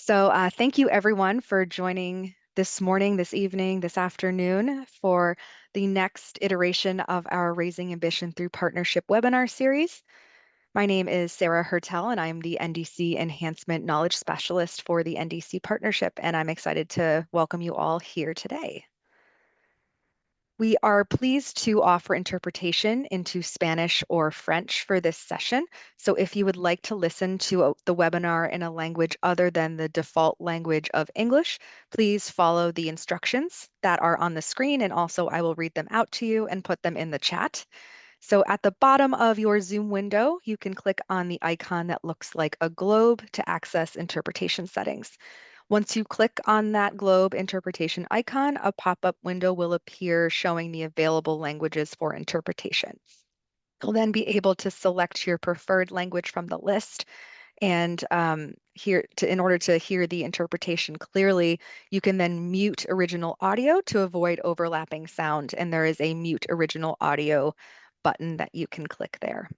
Thank you everyone for joining this morning, this evening, this afternoon for the next iteration of our Raising Ambition Through Partnership webinar series. My name is Sarah Hertel, and I'm the NDC Enhancement Knowledge Specialist for the NDC Partnership, and I'm excited to welcome you all here today. We are pleased to offer interpretation into Spanish or French for this session. So if you would like to listen to the webinar in a language other than the default language of English, please follow the instructions that are on the screen, and also I will read them out to you and put them in the chat. So at the bottom of your Zoom window, you can click on the icon that looks like a globe to access interpretation settings. Once you click on that globe interpretation icon, a pop-up window will appear showing the available languages for interpretation. You'll then be able to select your preferred language from the list. And in order to hear the interpretation clearly, you can then mute original audio to avoid overlapping sound. And there is a mute original audio button that you can click there.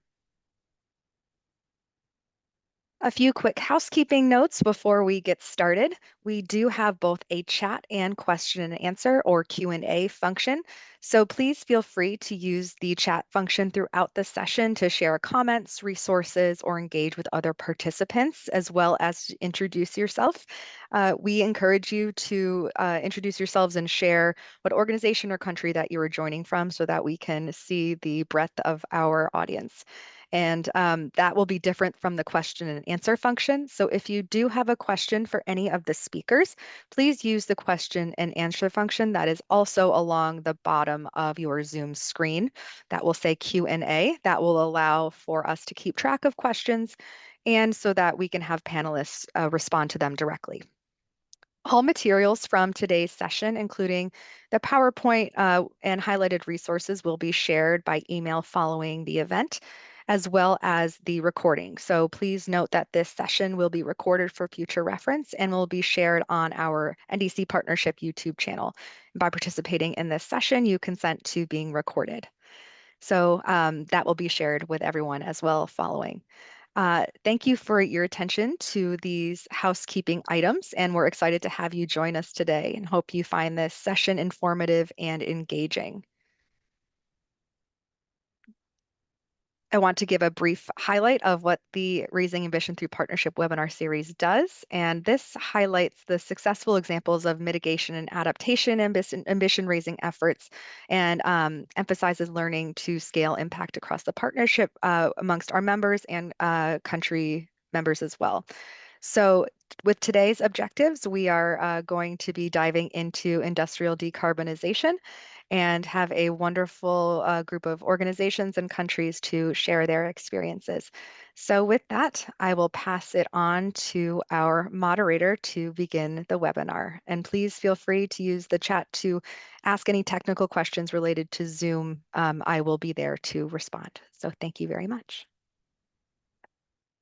A few quick housekeeping notes before we get started. We do have both a chat and question and answer, or Q&A function. So please feel free to use the chat function throughout the session to share comments, resources, or engage with other participants, as well as introduce yourself. We encourage you to introduce yourselves and share what organization or country that you are joining from so that we can see the breadth of our audience. And that will be different from the question and answer function. So if you do have a question for any of the speakers, please use the question and answer function that is also along the bottom of your Zoom screen. That will say Q&A. That will allow for us to keep track of questions and so that we can have panelists respond to them directly. All materials from today's session, including the PowerPoint and highlighted resources, will be shared by email following the event, as well as the recording. So please note that this session will be recorded for future reference and will be shared on our NDC Partnership YouTube channel. And by participating in this session, you consent to being recorded. So that will be shared with everyone as well following. Thank you for your attention to these housekeeping items, and we're excited to have you join us today and hope you find this session informative and engaging. I want to give a brief highlight of what the Raising Ambition Through Partnership webinar series does, and this highlights the successful examples of mitigation and adaptation ambition-raising efforts and emphasizes learning to scale impact across the partnership amongst our members and country members as well. So with today's objectives, we are going to be diving into industrial decarbonization and have a wonderful group of organizations and countries to share their experiences. So with that, I will pass it on to our moderator to begin the webinar. And please feel free to use the chat to ask any technical questions related to Zoom. I will be there to respond. So thank you very much.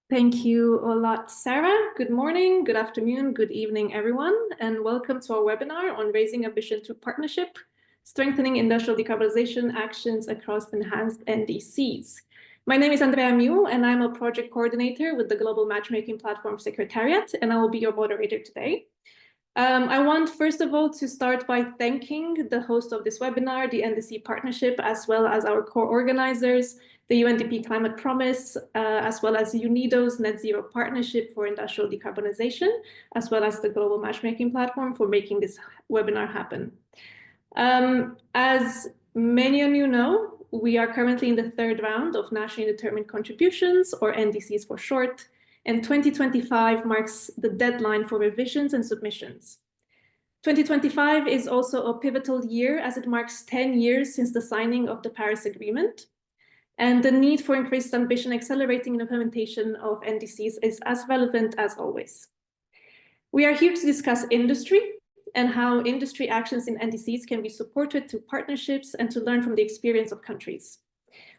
Thank you a lot, Sarah. Good morning, good afternoon, good evening, everyone, and welcome to our webinar on Raising Ambition Through Partnership, Strengthening Industrial Decarbonization Actions Across Enhanced NDCs. My name is Andrea Miu, and I'm a project coordinator with the Global Matchmaking Platform Secretariat, and I will be your moderator today. I want, first of all, to start by thanking the host of this webinar, the NDC Partnership, as well as our core organizers, the UNDP Climate Promise, as well as UNIDO's Net Zero Partnership for Industrial Decarbonization, as well as the Global Matchmaking Platform for making this webinar happen. As many of you know, we are currently in the third round of Nationally Determined Contributions, or NDCs for short, and 2025 marks the deadline for revisions and submissions. 2025 is also a pivotal year as it marks 10 years since the signing of the Paris Agreement. And the need for increased ambition accelerating the implementation of NDCs is as relevant as always. We are here to discuss industry and how industry actions in NDCs can be supported through partnerships and to learn from the experience of countries.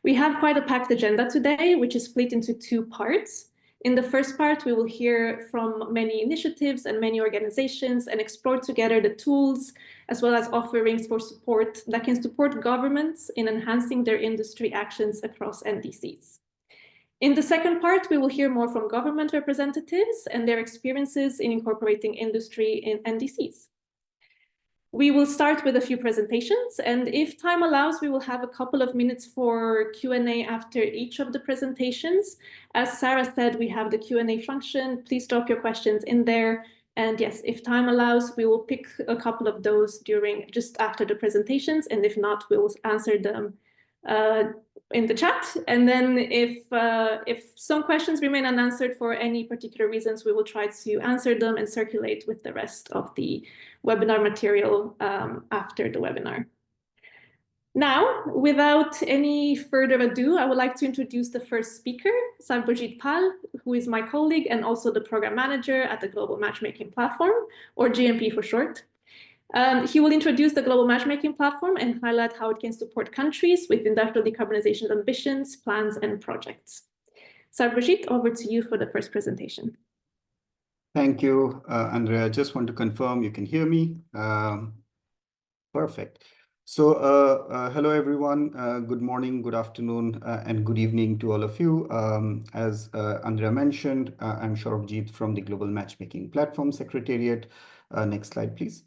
We have quite a packed agenda today, which is split into two parts. In the first part, we will hear from many initiatives and many organizations and explore together the tools as well as offerings for support that can support governments in enhancing their industry actions across NDCs. In the second part, we will hear more from government representatives and their experiences in incorporating industry in NDCs. We will start with a few presentations, and if time allows, we will have a couple of minutes for Q&A after each of the presentations. As Sarah said, we have the Q&A function. Please drop your questions in there. And yes, if time allows, we will pick a couple of those just after the presentations, and if not, we will answer them in the chat. And then if some questions remain unanswered for any particular reasons, we will try to answer them and circulate with the rest of the webinar material after the webinar. Now, without any further ado, I would like to introduce the first speaker, Sarbojit Pal, who is my colleague and also the program manager at the Global Matchmaking Platform, or GMP for short. He will introduce the Global Matchmaking Platform and highlight how it can support countries with industrial decarbonization ambitions, plans, and projects. Sarbojit, over to you for the first presentation. Thank you, Andrea. I just want to confirm you can hear me. Perfect. So hello, everyone. Good morning, good afternoon, and good evening to all of you. As Andrea mentioned, I'm Sarbojit from the Global Matchmaking Platform Secretariat. Next slide, please.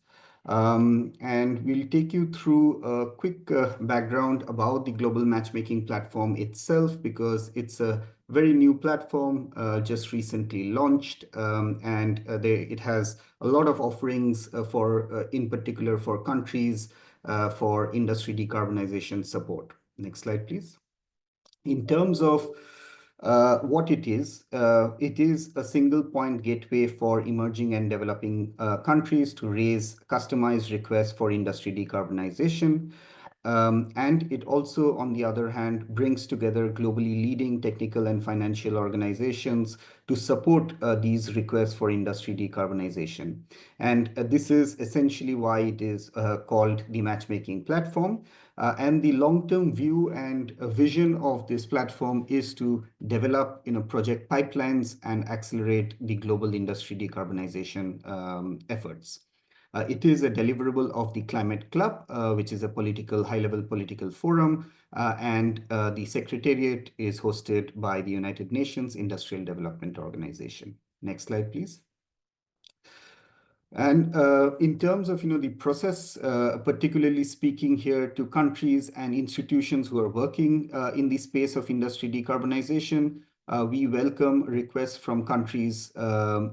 And we'll take you through a quick background about the Global Matchmaking Platform itself, because it's a very new platform, just recently launched, and it has a lot of offerings in particular for countries for industry decarbonization support. Next slide, please. In terms of what it is a single point gateway for emerging and developing countries to raise customized requests for industry decarbonization. And it also, on the other hand, brings together globally leading technical and financial organizations to support these requests for industry decarbonization. And this is essentially why it is called the matchmaking platform. And the long-term view and vision of this platform is to develop project pipelines and accelerate the global industry decarbonization efforts. It is a deliverable of the Climate Club, which is a high-level political forum, and the Secretariat is hosted by the United Nations Industrial Development Organization. Next slide, please. And in terms of the process, particularly speaking here to countries and institutions who are working in the space of industry decarbonization, we welcome requests from countries,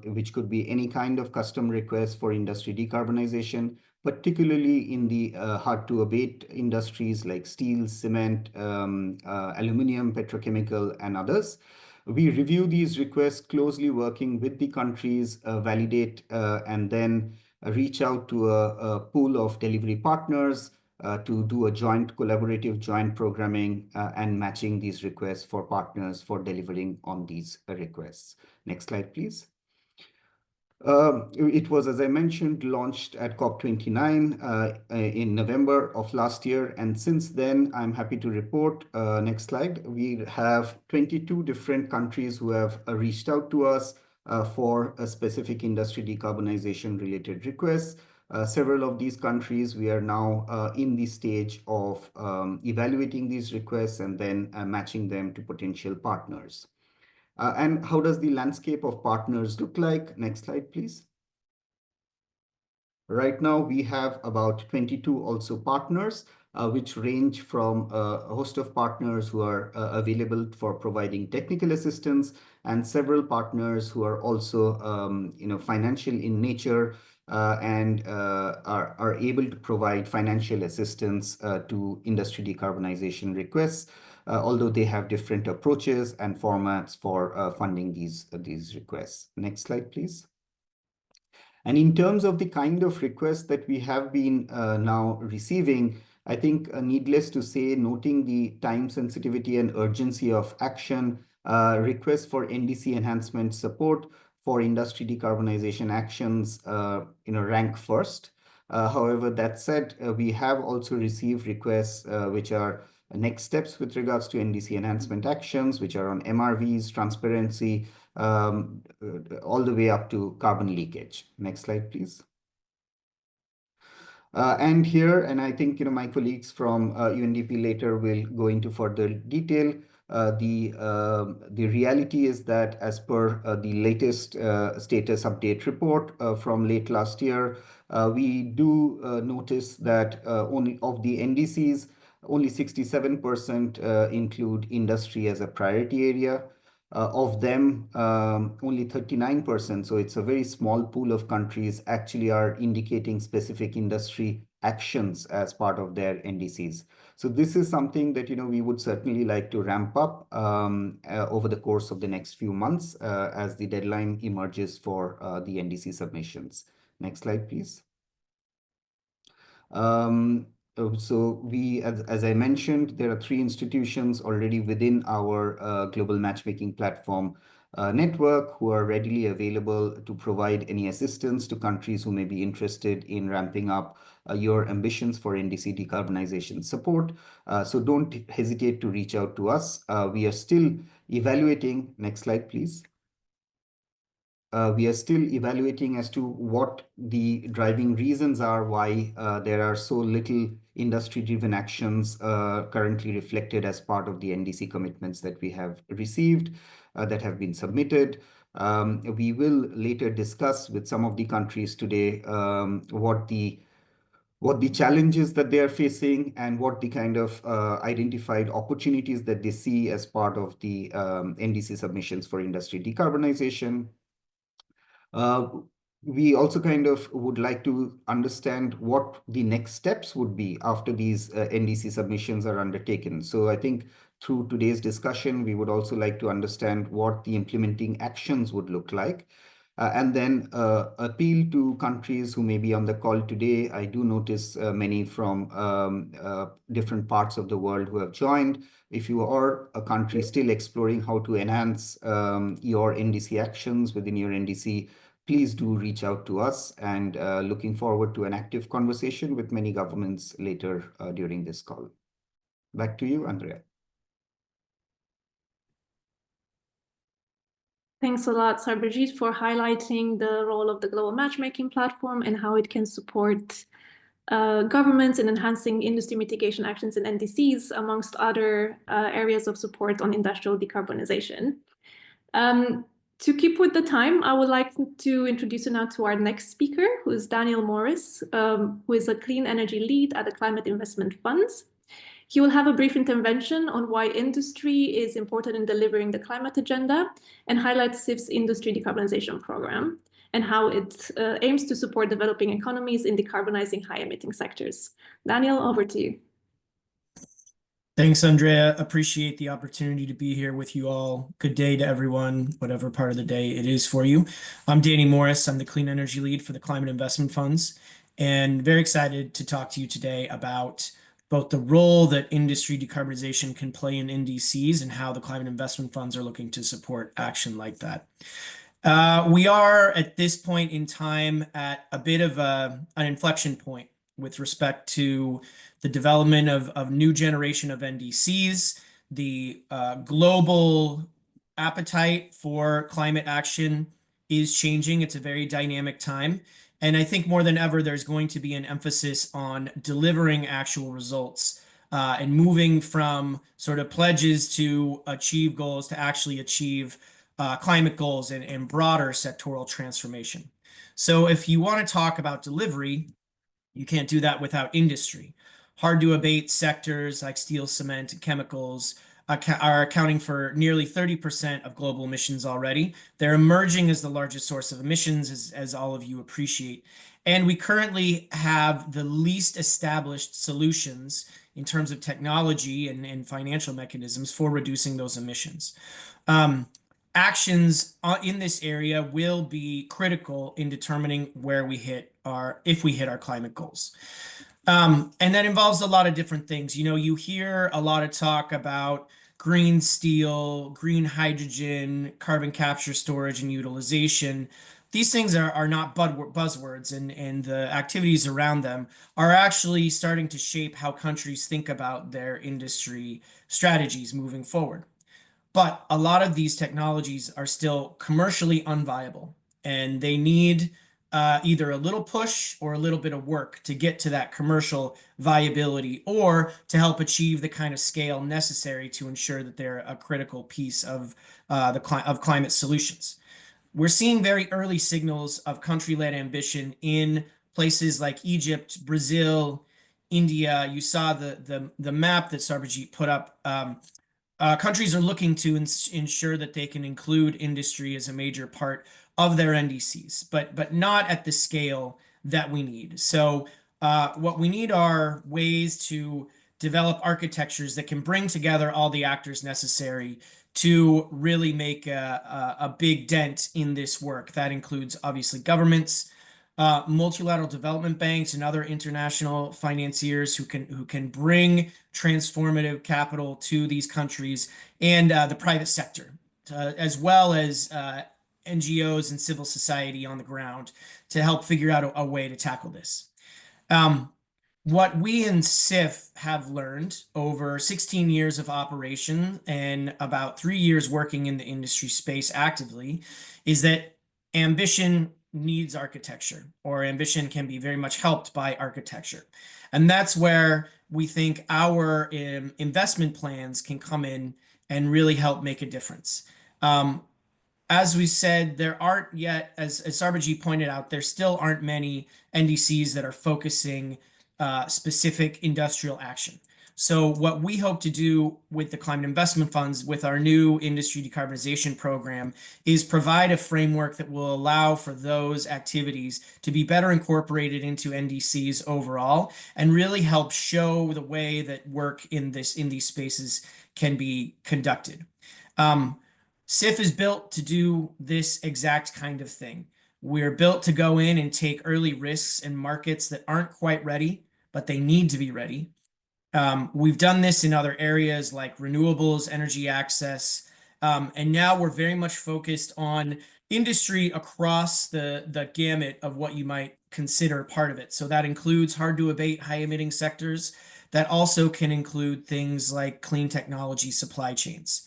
which could be any kind of custom request for industry decarbonization, particularly in the hard-to-abate industries like steel, cement, aluminum, petrochemical, and others. We review these requests closely, working with the countries, validate, and then reach out to a pool of delivery partners to do a collaborative joint programming and matching these requests for partners for delivering on these requests. Next slide, please. It was, as I mentioned, launched at COP29 in November of last year. And since then, I'm happy to report, next slide, we have 22 different countries who have reached out to us for a specific industry decarbonization related requests. Several of these countries, we are now in the stage of evaluating these requests and then matching them to potential partners. And how does the landscape of partners look like? Next slide, please. Right now, we have about 22 also partners, which range from a host of partners who are available for providing technical assistance, and several partners who are also financial in nature and are able to provide financial assistance to industry decarbonization requests. Although they have different approaches and formats for funding these requests. Next slide, please. And in terms of the kind of requests that we have been now receiving, I think needless to say, noting the time sensitivity and urgency of action, requests for NDC enhancement support for industry decarbonization actions rank first. However, that said, we have also received requests which are next steps with regards to NDC enhancement actions, which are on MRVs, transparency, all the way up to carbon leakage. Next slide, please. And here, and I think my colleagues from UNDP later will go into further detail, The reality is that as per the latest status update report from late last year, we do notice that only of the NDCs, only 67% include industry as a priority area. Of them, only 39%, so it's a very small pool of countries, actually are indicating specific industry actions as part of their NDCs. So this is something that we would certainly like to ramp up over the course of the next few months as the deadline emerges for the NDC submissions. Next slide, please. So as I mentioned, there are 3 institutions already within our global matchmaking platform network who are readily available to provide any assistance to countries who may be interested in ramping up your ambitions for NDC decarbonization support. So don't hesitate to reach out to us. We are still evaluating. Next slide, please. We are still evaluating as to what the driving reasons are why there are so little industry-driven actions currently reflected as part of the NDC commitments that we have received, that have been submitted. We will later discuss with some of the countries today what the challenges that they are facing and what the kind of identified opportunities that they see as part of the NDC submissions for industry decarbonization. We also kind of would like to understand what the next steps would be after these NDC submissions are undertaken. So I think through today's discussion, we would also like to understand what the implementing actions would look like. And then appeal to countries who may be on the call today. I do notice many from different parts of the world who have joined. If you are a country still exploring how to enhance your NDC actions within your NDC, please do reach out to us, and looking forward to an active conversation with many governments later during this call. Back to you, Andrea. Thanks a lot, Sarbajit, for highlighting the role of the global matchmaking platform and how it can support governments in enhancing industry mitigation actions in NDCs, amongst other areas of support on industrial decarbonization. To keep with the time, I would like to introduce you now to our next speaker, who is Daniel Morris, who is a clean energy lead at the Climate Investment Funds. He will have a brief intervention on why industry is important in delivering the climate agenda and highlight CIF's industry decarbonization program and how it aims to support developing economies in decarbonizing high-emitting sectors. Daniel, over to you. Thanks, Andrea. Appreciate the opportunity to be here with you all. Good day to everyone, whatever part of the day it is for you. I'm Danny Morris. I'm the Clean Energy Lead for the Climate Investment Funds, and very excited to talk to you today about both the role that industry decarbonization can play in NDCs and how the Climate Investment Funds are looking to support action like that. We are, at this point in time, at a bit of an inflection point with respect to the development of new generation of NDCs, the global appetite for climate action is changing. It's a very dynamic time. And I think more than ever, there's going to be an emphasis on delivering actual results and moving from sort of pledges to achieve goals to actually achieve climate goals and broader sectoral transformation. So if you want to talk about delivery, you can't do that without industry. Hard to abate sectors like steel, cement, and chemicals are accounting for nearly 30% of global emissions already. They're emerging as the largest source of emissions, as all of you appreciate. And we currently have the least established solutions in terms of technology and financial mechanisms for reducing those emissions. Actions in this area will be critical in determining where we if we hit our climate goals. And that involves a lot of different things. You hear a lot of talk about green steel, green hydrogen, carbon capture, storage, and utilization. These things are not buzzwords, and the activities around them are actually starting to shape how countries think about their industry strategies moving forward. But a lot of these technologies are still commercially unviable, and they need either a little push or a little bit of work to get to that commercial viability, or to help achieve the kind of scale necessary to ensure that they're a critical piece of climate solutions. We're seeing very early signals of country-led ambition in places like Egypt, Brazil, India. You saw the map that Sarbajit put up. Countries are looking to ensure that they can include industry as a major part of their NDCs, but not at the scale that we need. So what we need are ways to develop architectures that can bring together all the actors necessary to really make a big dent in this work. That includes obviously governments, multilateral development banks, and other international financiers who can bring transformative capital to these countries, and the private sector, as well as NGOs and civil society on the ground to help figure out a way to tackle this. What we in SIF have learned over 16 years of operation and about 3 years working in the industry space actively is that ambition needs architecture, or ambition can be very much helped by architecture. And that's where we think our investment plans can come in and really help make a difference. As we said, there aren't yet, as Sarbajit pointed out, there still aren't many NDCs that are focusing specific industrial action. So what we hope to do with the climate investment funds, with our new industry decarbonization program, is provide a framework that will allow for those activities to be better incorporated into NDCs overall, and really help show the way that work in these spaces can be conducted. SIF is built to do this exact kind of thing. We're built to go in and take early risks in markets that aren't quite ready, but they need to be ready. We've done this in other areas like renewables, energy access, and now we're very much focused on industry across the gamut of what you might consider part of it. So that includes hard to abate, high emitting sectors. That also can include things like clean technology supply chains.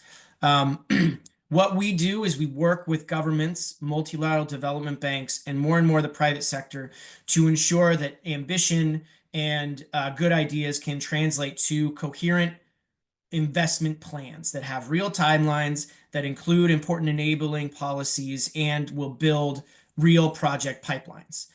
What we do is we work with governments, multilateral development banks, and more the private sector to ensure that ambition and good ideas can translate to coherent investment plans that have real timelines, that include important enabling policies, and will build real project pipelines.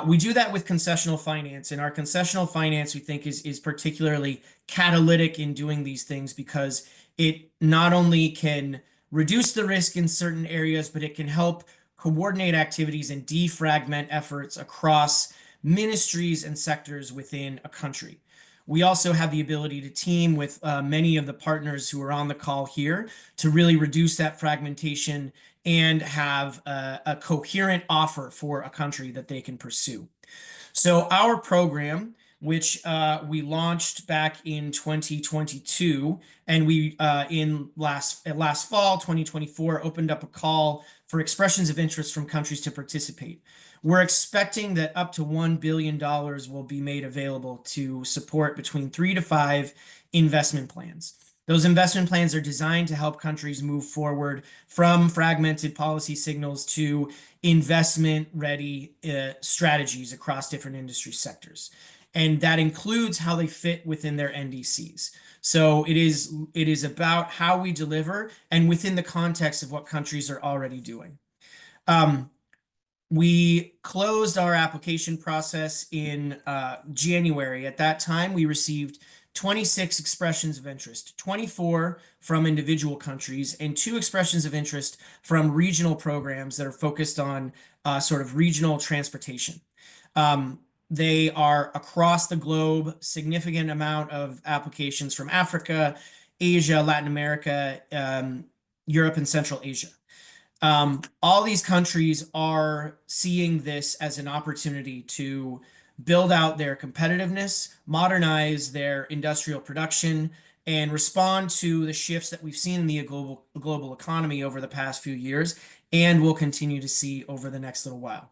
We do that with concessional finance, and our concessional finance, we think, is particularly catalytic in doing these things, because it not only can reduce the risk in certain areas, but it can help coordinate activities and defragment efforts across ministries and sectors within a country. We also have the ability to team with many of the partners who are on the call here to really reduce that fragmentation and have a coherent offer for a country that they can pursue. So our program, which we launched back in 2022, and we in last fall 2024 opened up a call for expressions of interest from countries to participate. We're expecting that up to $1 billion will be made available to support between 3 to 5 investment plans. Those investment plans are designed to help countries move forward from fragmented policy signals to investment-ready strategies across different industry sectors. And that includes how they fit within their NDCs. So it is about how we deliver and within the context of what countries are already doing. We closed our application process in January. At that time, we received 26 expressions of interest, 24 from individual countries, and 2 expressions of interest from regional programs that are focused on sort of regional transportation. They are across the globe, significant amount of applications from Africa, Asia, Latin America, Europe, and Central Asia. All these countries are seeing this as an opportunity to build out their competitiveness, modernize their industrial production, and respond to the shifts that we've seen in the global economy over the past few years, and will continue to see over the next little while.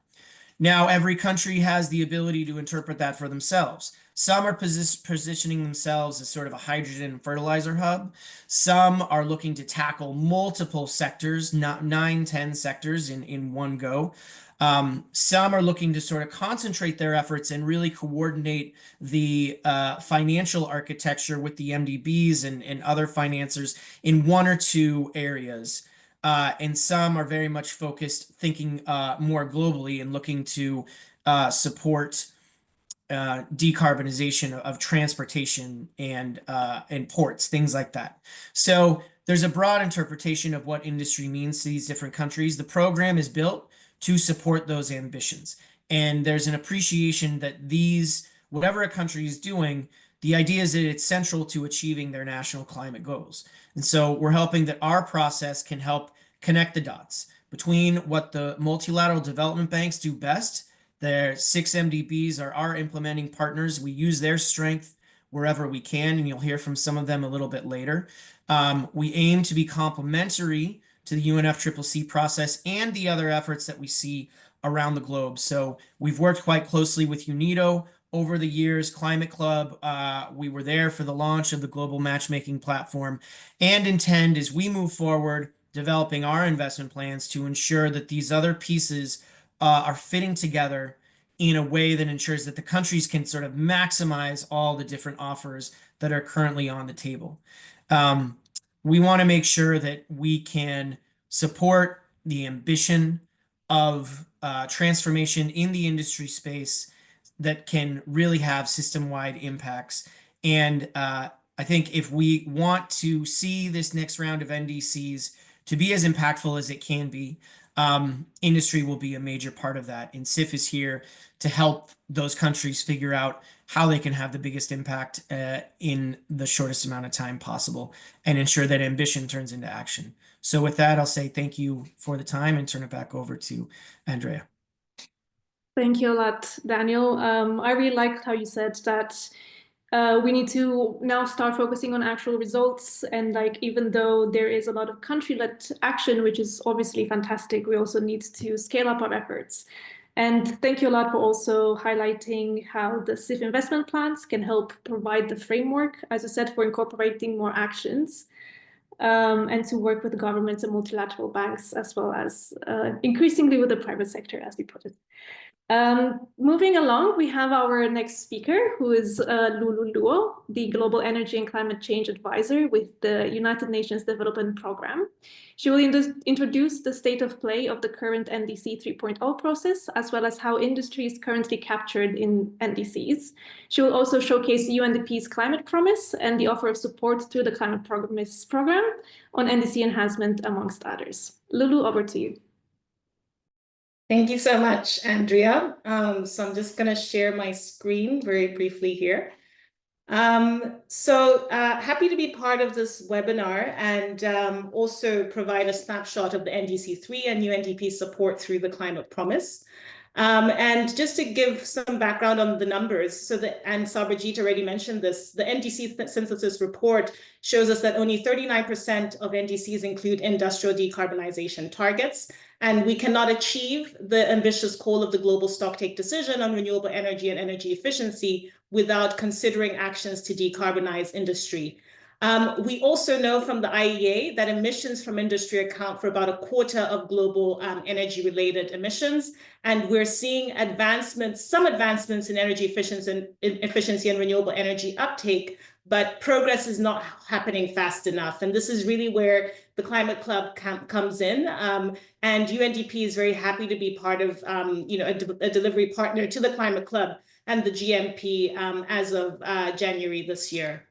Now, every country has the ability to interpret that for themselves. Some are positioning themselves as sort of a hydrogen and fertilizer hub. Some are looking to tackle multiple sectors, not 9, 10 sectors in one go. Some are looking to sort of concentrate their efforts and really coordinate the financial architecture with the MDBs and other financiers in one or two areas. And some are very much focused, thinking more globally and looking to support decarbonization of transportation and ports, things like that. So there's a broad interpretation of what industry means to these different countries. The program is built to support those ambitions. And there's an appreciation that whatever a country is doing, the idea is that it's central to achieving their national climate goals. And so we're helping that our process can help connect the dots between what the multilateral development banks do best. Their 6 MDBs are our implementing partners. We use their strength wherever we can, and you'll hear from some of them a little bit later. We aim to be complementary to the UNFCCC process and the other efforts that we see around the globe. So we've worked quite closely with UNIDO over the years, Climate Club. We were there for the launch of the global matchmaking platform, and intend as we move forward developing our investment plans to ensure that these other pieces are fitting together in a way that ensures that the countries can sort of maximize all the different offers that are currently on the table. We want to make sure that we can support the ambition of transformation in the industry space that can really have system-wide impacts. And I think if we want to see this next round of NDCs to be as impactful as it can be, industry will be a major part of that. And CIF is here to help those countries figure out how they can have the biggest impact in the shortest amount of time possible and ensure that ambition turns into action. So with that, I'll say thank you for the time and turn it back over to Andrea. Thank you a lot, Daniel. I really liked how you said that we need to now start focusing on actual results. And like, even though there is a lot of country-led action, which is obviously fantastic, we also need to scale up our efforts. And thank you a lot for also highlighting how the CIF investment plans can help provide the framework, as I said, for incorporating more actions and to work with governments and multilateral banks, as well as increasingly with the private sector, as we put it. Moving along, we have our next speaker, who is Lulu Luo, the Global Energy and Climate Change Advisor with the United Nations Development Programme. She will introduce the state of play of the current NDC 3.0 process, as well as how industry is currently captured in NDCs. She will also showcase UNDP's climate promise and the offer of support to the climate promise program on NDC enhancement, amongst others. Lulu, over to you. Thank you so much, Andrea. So I'm just going to share my screen very briefly here. Happy to be part of this webinar and also provide a snapshot of the NDC3 and UNDP support through the climate promise. And just to give some background on the numbers, and Sarbajit already mentioned this, the NDC synthesis report shows us that only 39% of NDCs include industrial decarbonization targets, and we cannot achieve the ambitious call of the global stocktake decision on renewable energy and energy efficiency without considering actions to decarbonize industry. We also know from the IEA that emissions from industry account for about a quarter of global energy-related emissions, and we're seeing some advancements in energy efficiency and renewable energy uptake, but progress is not happening fast enough. And this is really where the Climate Club comes in, and UNDP is very happy to be part of a delivery partner to the Climate Club and the GMP as of January this year.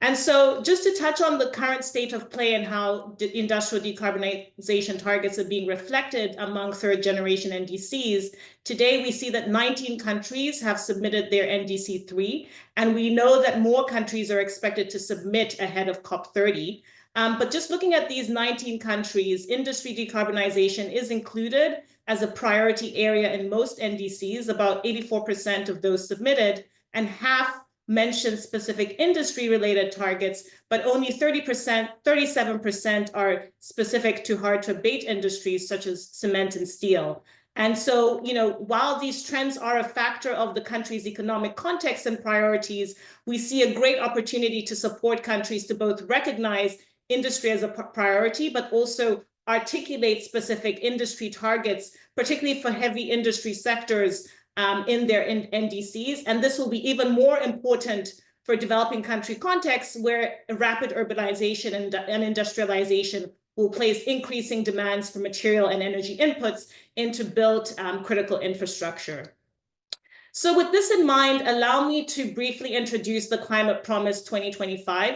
And so just to touch on the current state of play and how industrial decarbonization targets are being reflected among third generation NDCs, today we see that 19 countries have submitted their NDC3, and we know that more countries are expected to submit ahead of COP30. But just looking at these 19 countries, industry decarbonization is included as a priority area in most NDCs, about 84% of those submitted, and half mention specific industry-related targets, but only 37% are specific to hard-to-abate industries such as cement and steel. And so, while these trends are a factor of the country's economic context and priorities, we see a great opportunity to support countries to both recognize industry as a priority, but also articulate specific industry targets, particularly for heavy industry sectors in their NDCs. And this will be even more important for developing country contexts where rapid urbanization and industrialization will place increasing demands for material and energy inputs into built critical infrastructure. So with this in mind, allow me to briefly introduce the Climate Promise 2025.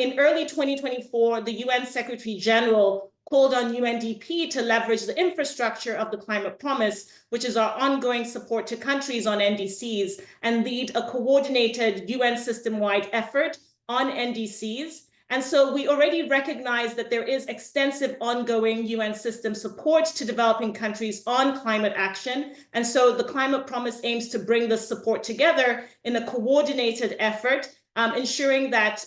In early 2024, the UN Secretary General called on UNDP to leverage the infrastructure of the Climate Promise, which is our ongoing support to countries on NDCs, and lead a coordinated UN system-wide effort on NDCs. And so we already recognize that there is extensive ongoing UN system support to developing countries on climate action. And so the Climate Promise aims to bring this support together in a coordinated effort, ensuring that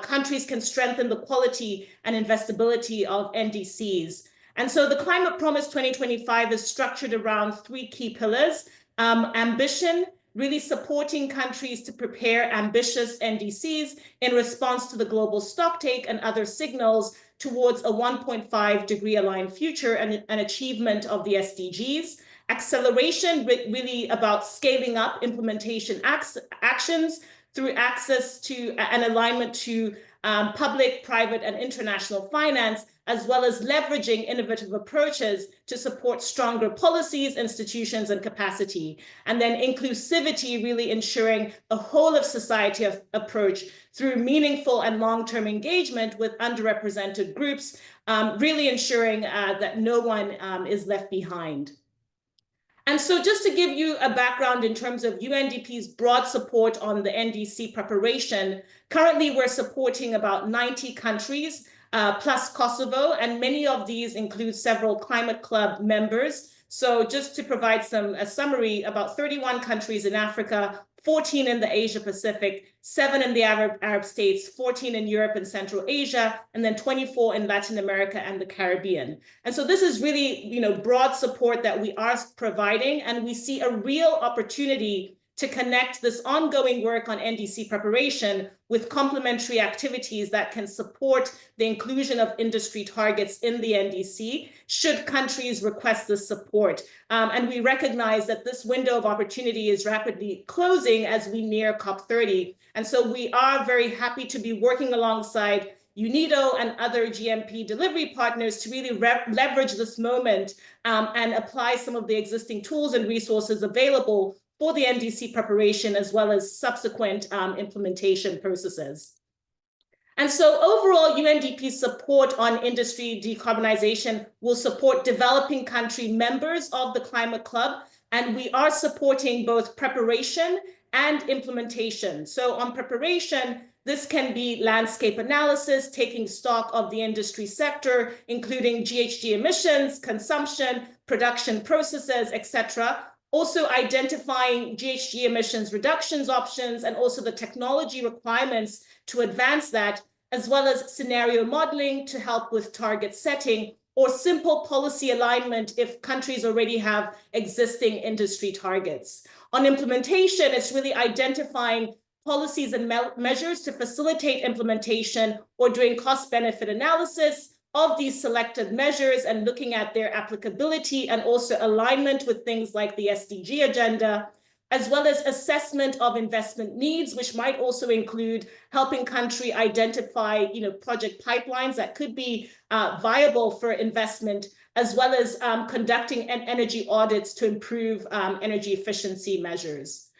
countries can strengthen the quality and investability of NDCs. And so the Climate Promise 2025 is structured around three key pillars: ambition, really supporting countries to prepare ambitious NDCs in response to the global stocktake and other signals towards a 1.5 degree aligned future and an achievement of the SDGs. Acceleration, really about scaling up implementation actions through access to and alignment to public, private, and international finance, as well as leveraging innovative approaches to support stronger policies, institutions, and capacity. And then inclusivity, really ensuring a whole of society approach through meaningful and long-term engagement with underrepresented groups, really ensuring that no one is left behind. And so just to give you a background in terms of UNDP's broad support on the NDC preparation, currently we're supporting about 90 countries, plus Kosovo, and many of these include several Climate Club members. So just to provide a summary, about 31 countries in Africa, 14 in the Asia Pacific, 7 in the Arab states, 14 in Europe and Central Asia, and then 24 in Latin America and the Caribbean. And so this is really, broad support that we are providing, and we see a real opportunity to connect this ongoing work on NDC preparation with complementary activities that can support the inclusion of industry targets in the NDC, should countries request this support. And we recognize that this window of opportunity is rapidly closing as we near COP30. And so we are very happy to be working alongside UNIDO and other GMP delivery partners to really leverage this moment and apply some of the existing tools and resources available for the NDC preparation, as well as subsequent implementation processes. And so overall, UNDP's support on industry decarbonization will support developing country members of the Climate Club, and we are supporting both preparation and implementation. So on preparation, this can be landscape analysis, taking stock of the industry sector, including GHG emissions, consumption, production processes, etc. Also identifying GHG emissions reductions options and also the technology requirements to advance that, as well as scenario modeling to help with target setting or simple policy alignment if countries already have existing industry targets. On implementation, it's really identifying policies and measures to facilitate implementation or doing cost-benefit analysis of these selected measures and looking at their applicability and also alignment with things like the SDG agenda, as well as assessment of investment needs, which might also include helping country identify, project pipelines that could be viable for investment, as well as conducting energy audits to improve energy efficiency measures.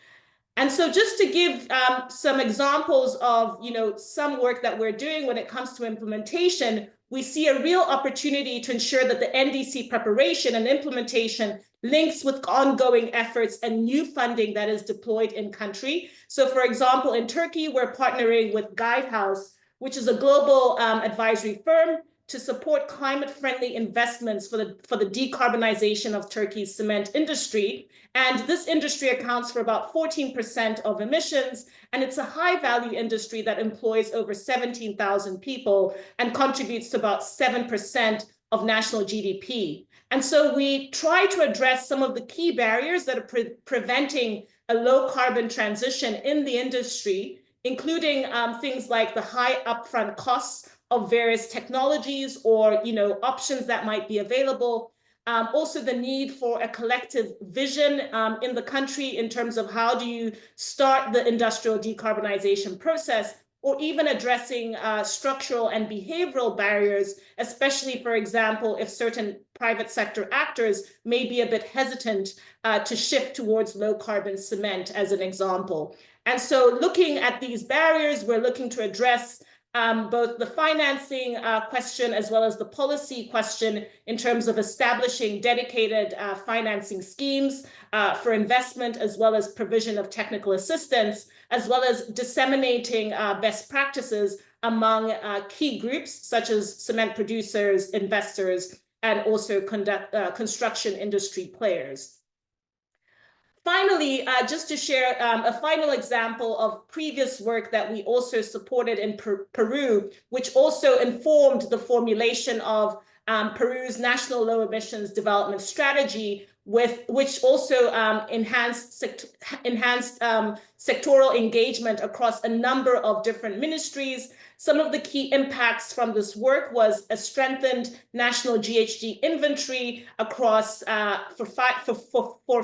And so just to give some examples of, some work that we're doing when it comes to implementation, we see a real opportunity to ensure that the NDC preparation and implementation links with ongoing efforts and new funding that is deployed in country. So for example, in Turkey, we're partnering with Guidehouse, which is a global advisory firm to support climate-friendly investments for the decarbonization of Turkey's cement industry. And this industry accounts for about 14% of emissions, and it's a high-value industry that employs over 17,000 people and contributes to about 7% of national GDP. And so we try to address some of the key barriers that are preventing a low-carbon transition in the industry, including things like the high upfront costs of various technologies or, options that might be available. Also the need for a collective vision in the country in terms of how do you start the industrial decarbonization process, or even addressing structural and behavioral barriers, especially, for example, if certain private sector actors may be a bit hesitant to shift towards low carbon cement, as an example. And so looking at these barriers, we're looking to address both the financing question as well as the policy question in terms of establishing dedicated financing schemes for investment, as well as provision of technical assistance, as well as disseminating best practices among key groups such as cement producers, investors, and also construction industry players. Finally, just to share a final example of previous work that we also supported in Peru, which also informed the formulation of Peru's national low emissions development strategy, which also enhanced sectoral engagement across a number of different ministries. Some of the key impacts from this work was a strengthened national GHG inventory across for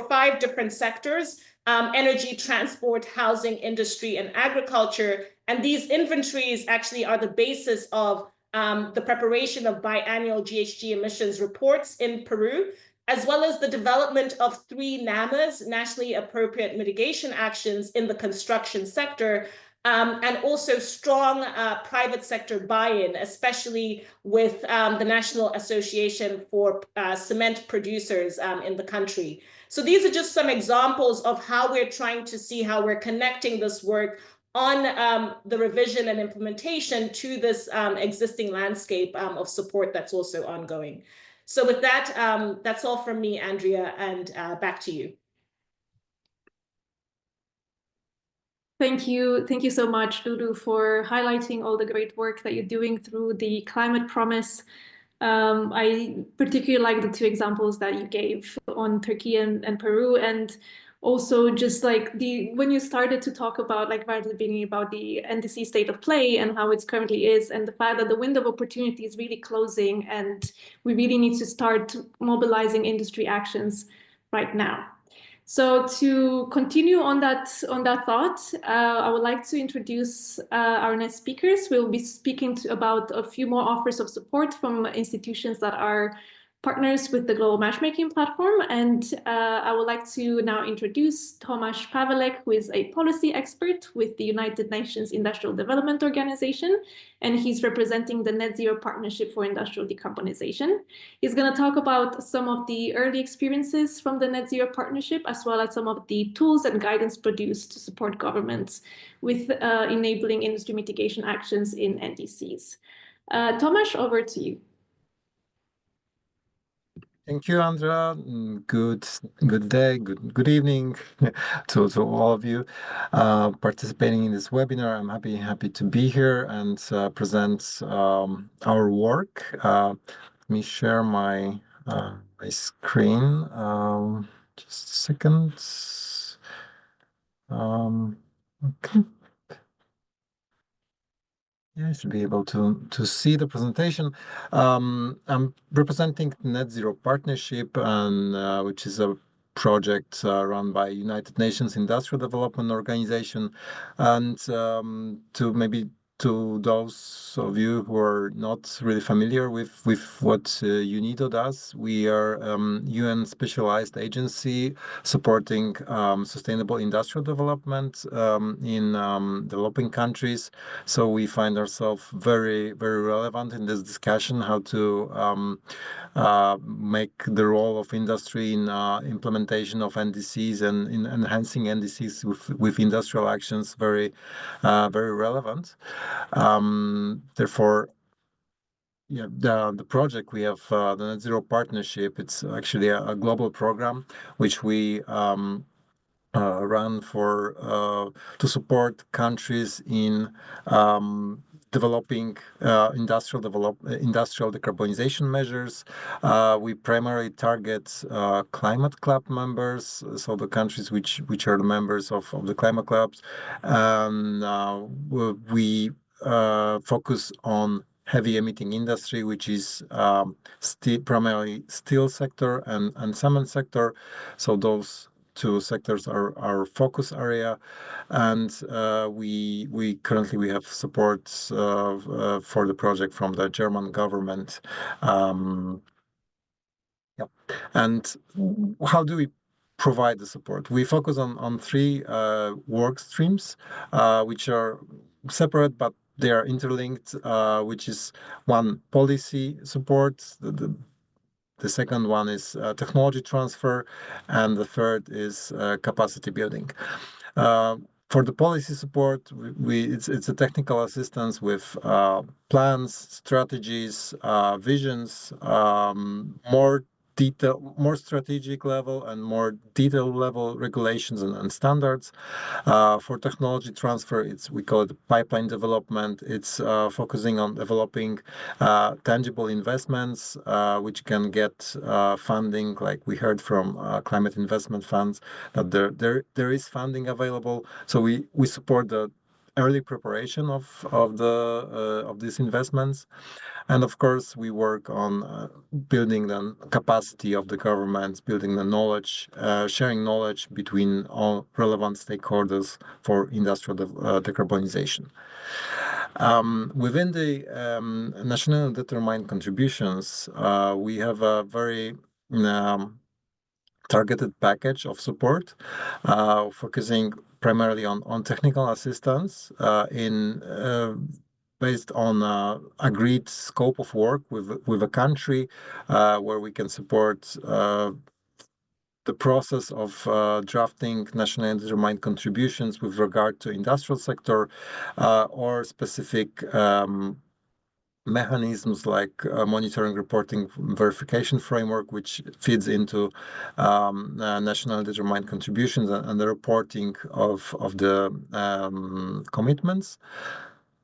five different sectors: energy, transport, housing, industry, and agriculture. And these inventories actually are the basis of the preparation of biannual GHG emissions reports in Peru, as well as the development of 3 NAMAs, nationally appropriate mitigation actions in the construction sector, and also strong private sector buy-in, especially with the National Association for Cement Producers in the country. So these are just some examples of how we're trying to see how we're connecting this work on the revision and implementation to this existing landscape of support that's also ongoing. So with that, that's all from me, Andrea, and back to you. Thank you. Thank you so much, Lulu, for highlighting all the great work that you're doing through the Climate Promise. I particularly like the 2 examples that you gave on Turkey and Peru, and also just like when you started to talk about, like right at the beginning, about the NDC state of play and how it currently is, and the fact that the window of opportunity is really closing and we really need to start mobilizing industry actions right now. So to continue on that thought, I would like to introduce our next speakers. We'll be speaking about a few more offers of support from institutions that are partners with the Global Matchmaking Platform. And I would like to now introduce Tomasz Pavelek, who is a policy expert with the United Nations Industrial Development Organization, and he's representing the Net Zero Partnership for Industrial Decarbonization. He's going to talk about some of the early experiences from the Net Zero Partnership, as well as some of the tools and guidance produced to support governments with enabling industry mitigation actions in NDCs. Tomasz, over to you. Thank you, Andrea. Good day, good evening to all of you participating in this webinar. I'm happy to be here and present our work. Let me share my my screen. Just a second. Okay. Yeah, I should be able to see the presentation. I'm representing Net Zero Partnership, and which is a project run by United Nations Industrial Development Organization. And to those of you who are not really familiar with what UNIDO does, we are UN specialized agency supporting sustainable industrial development in developing countries. So we find ourselves very, very relevant in this discussion, how to make the role of industry in implementation of NDCs and in enhancing NDCs with industrial actions very relevant. Therefore, yeah, the project we have, the Net Zero Partnership, it's actually a global program which we run for to support countries in developing industrial decarbonization measures. We primarily target climate club members, so the countries which are the members of the climate clubs. We focus on heavy emitting industry, which is primarily steel sector and cement sector. So those two sectors are our focus area, and we currently have support for the project from the German government. Yeah. And how do we provide the support? We focus on three work streams, which are separate, but they are interlinked, which is one, policy support, the second one is technology transfer, and the third is capacity building. For the policy support, it's a technical assistance with plans, strategies, visions, more strategic level and more detailed level regulations and standards. For technology transfer, we call it pipeline development. It's focusing on developing tangible investments which can get funding, like we heard from climate investment funds that there is funding available. So we support the early preparation of these investments. And of course, we work on building the capacity of the governments, building the knowledge, sharing knowledge between all relevant stakeholders for industrial decarbonization. Within the nationally determined contributions, we have a very targeted package of support, focusing primarily on technical assistance based on agreed scope of work with a country, where we can support the process of drafting nationally determined contributions with regard to industrial sector or specific mechanisms like monitoring, reporting, verification framework, which feeds into national determined contributions and the reporting of the commitments.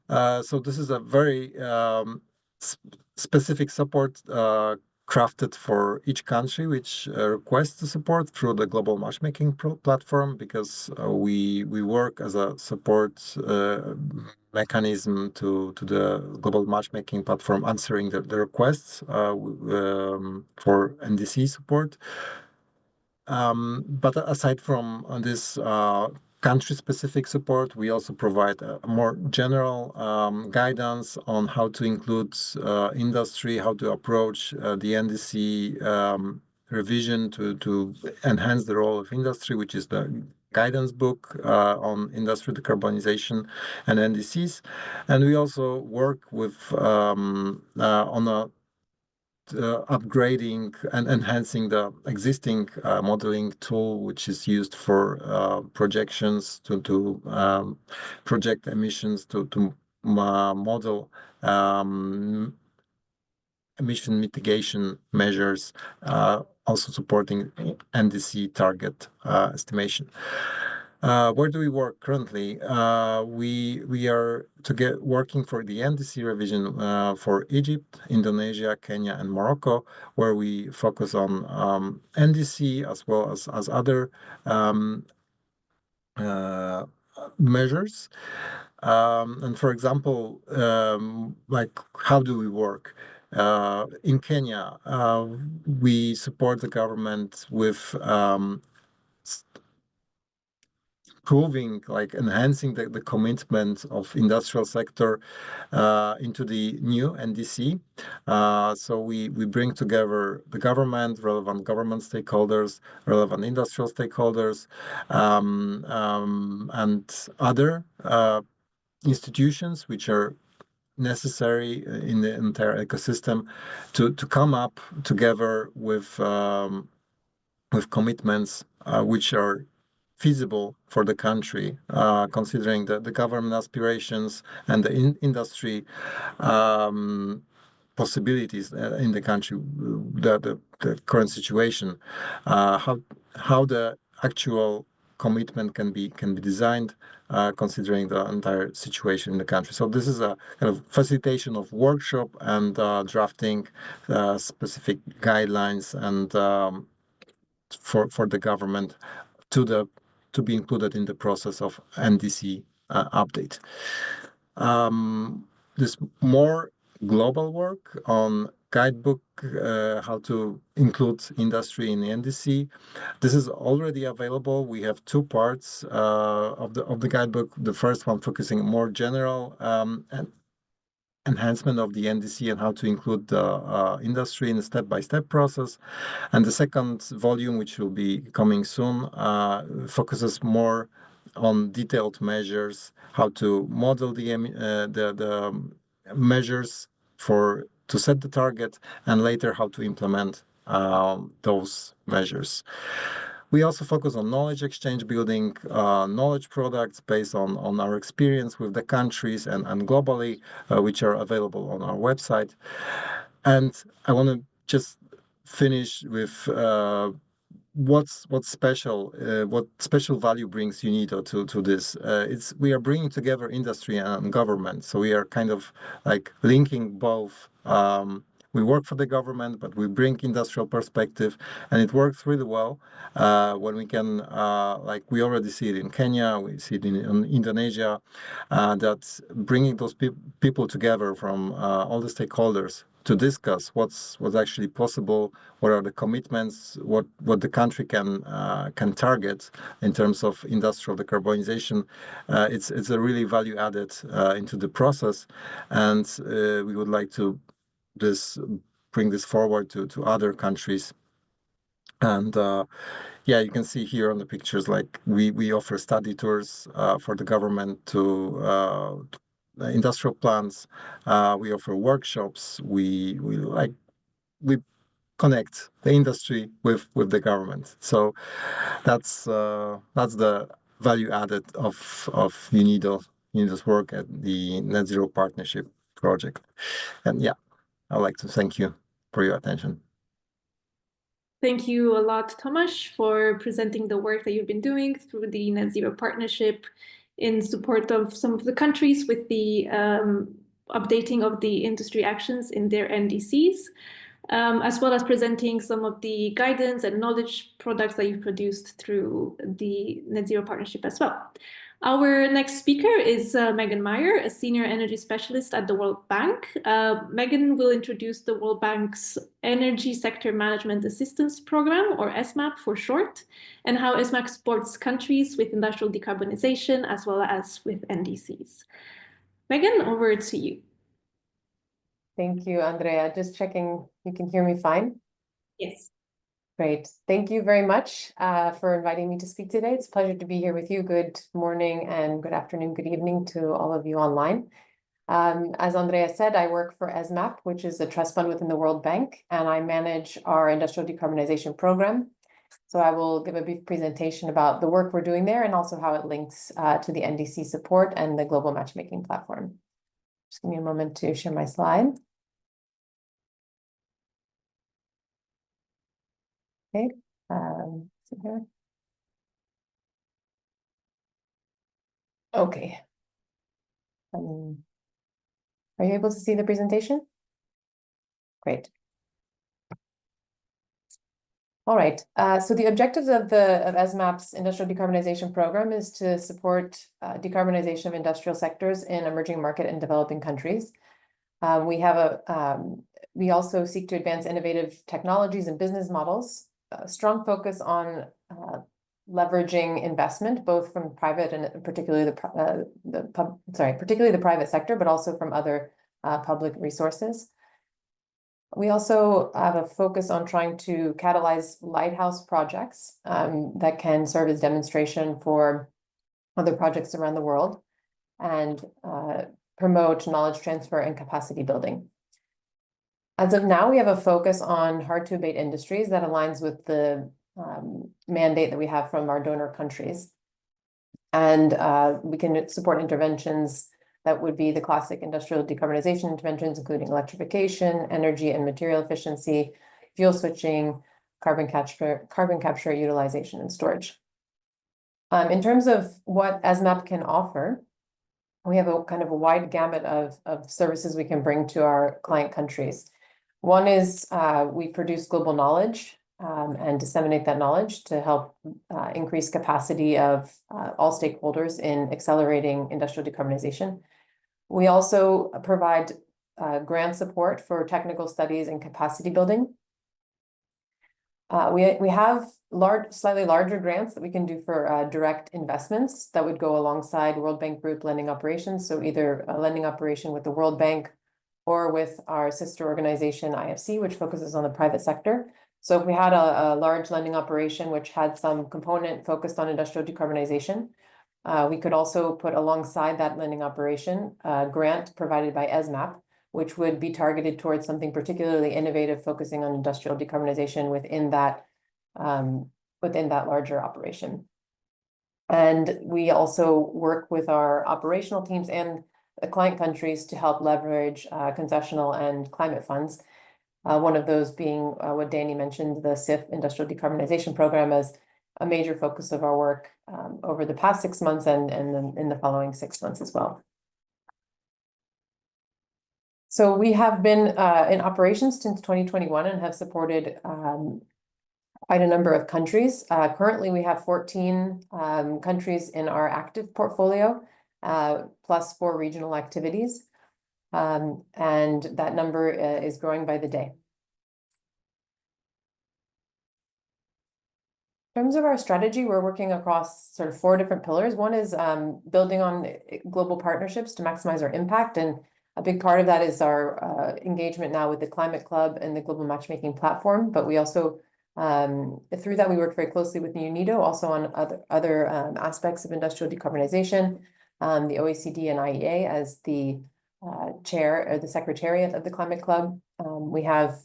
So this is a very specific support crafted for each country which requests the support through the global matchmaking platform, because we work as a support mechanism to the global matchmaking platform, answering the requests for NDC support. But aside from this country-specific support, we also provide a more general guidance on how to include industry, how to approach the NDC revision to enhance the role of industry, which is the guidance book on industrial decarbonization and NDCs. And we also work with on upgrading and enhancing the existing modeling tool, which is used for projections to project emissions, to model emission mitigation measures, also supporting NDC target estimation. Where do we work currently? We are working for the NDC revision for Egypt, Indonesia, Kenya, and Morocco, where we focus on NDC as well as other measures. And for example, like how do we work? In Kenya, we support the government with proving, like enhancing the commitment of industrial sector into the new NDC. So we bring together the government, relevant government stakeholders, relevant industrial stakeholders, and other institutions which are necessary in the entire ecosystem to come up together with commitments which are feasible for the country, considering the government aspirations and the industry possibilities in the country, the current situation, how the actual commitment can be designed, considering the entire situation in the country. So this is a kind of facilitation of workshop and drafting specific guidelines and for the government to be included in the process of NDC update. This more global work on guidebook, how to include industry in the NDC. This is already available. We have two parts of the guidebook. The first one focusing more general and enhancement of the NDC and how to include the industry in a step-by-step process. And the second volume, which will be coming soon, focuses more on detailed measures, how to model the measures to set the target, and later how to implement those measures. We also focus on knowledge exchange, building knowledge products based on our experience with the countries and globally, which are available on our website. And I want to just finish with what special value brings UNIDO to this. We are bringing together industry and government, so we are kind of like linking both. We work for the government, but we bring industrial perspective, and it works really well when we can, like we already see it in Kenya, we see it in Indonesia, that bringing those people together from all the stakeholders to discuss what's actually possible, what are the commitments, what the country can target in terms of industrial decarbonization. It's a really value added into the process, and we would like to bring this forward to other countries. And yeah, you can see here on the pictures, like we offer study tours for the government to industrial plants. We offer workshops. We connect the industry with the government. So that's the value added of UNIDO's work at the Net Zero Partnership project. And yeah, I'd like to thank you for your attention. Thank you a lot, Tomasz, for presenting the work that you've been doing through the Net Zero Partnership in support of some of the countries with the updating of the industry actions in their NDCs, as well as presenting some of the guidance and knowledge products that you've produced through the Net Zero Partnership as well. Our next speaker is Megan Meyer, a senior energy specialist at the World Bank. Megan will introduce the World Bank's Energy Sector Management Assistance Program, or ESMAP for short, and how ESMAP supports countries with industrial decarbonization as well as with NDCs. Megan, over to you. Thank you, Andrea. Just checking you can hear me fine? Yes. Great. Thank you very much for inviting me to speak today. It's a pleasure to be here with you. Good morning and good afternoon, good evening to all of you online. As Andrea said, I work for ESMAP, which is a trust fund within the World Bank, and I manage our industrial decarbonization program. So I will give a brief presentation about the work we're doing there and also how it links to the NDC support and the global matchmaking platform. Just give me a moment to share my slide. Okay, here. Okay. Are you able to see the presentation? Great. All right. So the objectives of ESMAP's industrial decarbonization program is to support decarbonization of industrial sectors in emerging market and developing countries. We also seek to advance innovative technologies and business models. A strong focus on leveraging investment, both from private and particularly the private sector, but also from other public resources. We also have a focus on trying to catalyze lighthouse projects that can serve as demonstration for other projects around the world and promote knowledge transfer and capacity building. As of now, we have a focus on hard-to-abate industries that aligns with the mandate that we have from our donor countries. And we can support interventions that would be the classic industrial decarbonization interventions, including electrification, energy and material efficiency, fuel switching, carbon capture, utilization, and storage. In terms of what ESMAP can offer, we have a kind of a wide gamut of services we can bring to our client countries. One is we produce global knowledge and disseminate that knowledge to help increase capacity of all stakeholders in accelerating industrial decarbonization. We also provide grant support for technical studies and capacity building. We have slightly larger grants that we can do for direct investments that would go alongside World Bank Group lending operations. So either a lending operation with the World Bank or with our sister organization, IFC, which focuses on the private sector. So if we had a large lending operation which had some component focused on industrial decarbonization, we could also put alongside that lending operation a grant provided by ESMAP, which would be targeted towards something particularly innovative, focusing on industrial decarbonization within that larger operation. And we also work with our operational teams and the client countries to help leverage concessional and climate funds. One of those being what Danny mentioned, the CIF Industrial Decarbonization Program, as a major focus of our work over the past 6 months and then in the following 6 months as well. So we have been in operations since 2021 and have supported quite a number of countries. Currently, we have 14 countries in our active portfolio, plus 4 regional activities. And that number is growing by the day. In terms of our strategy, we're working across sort of 4 different pillars. One is building on global partnerships to maximize our impact. And a big part of that is our engagement now with the Climate Club and the Global Matchmaking Platform. But we also, through that, we work very closely with UNIDO, also on other aspects of industrial decarbonization, the OECD and IEA as the chair or the secretariat of the Climate Club. We have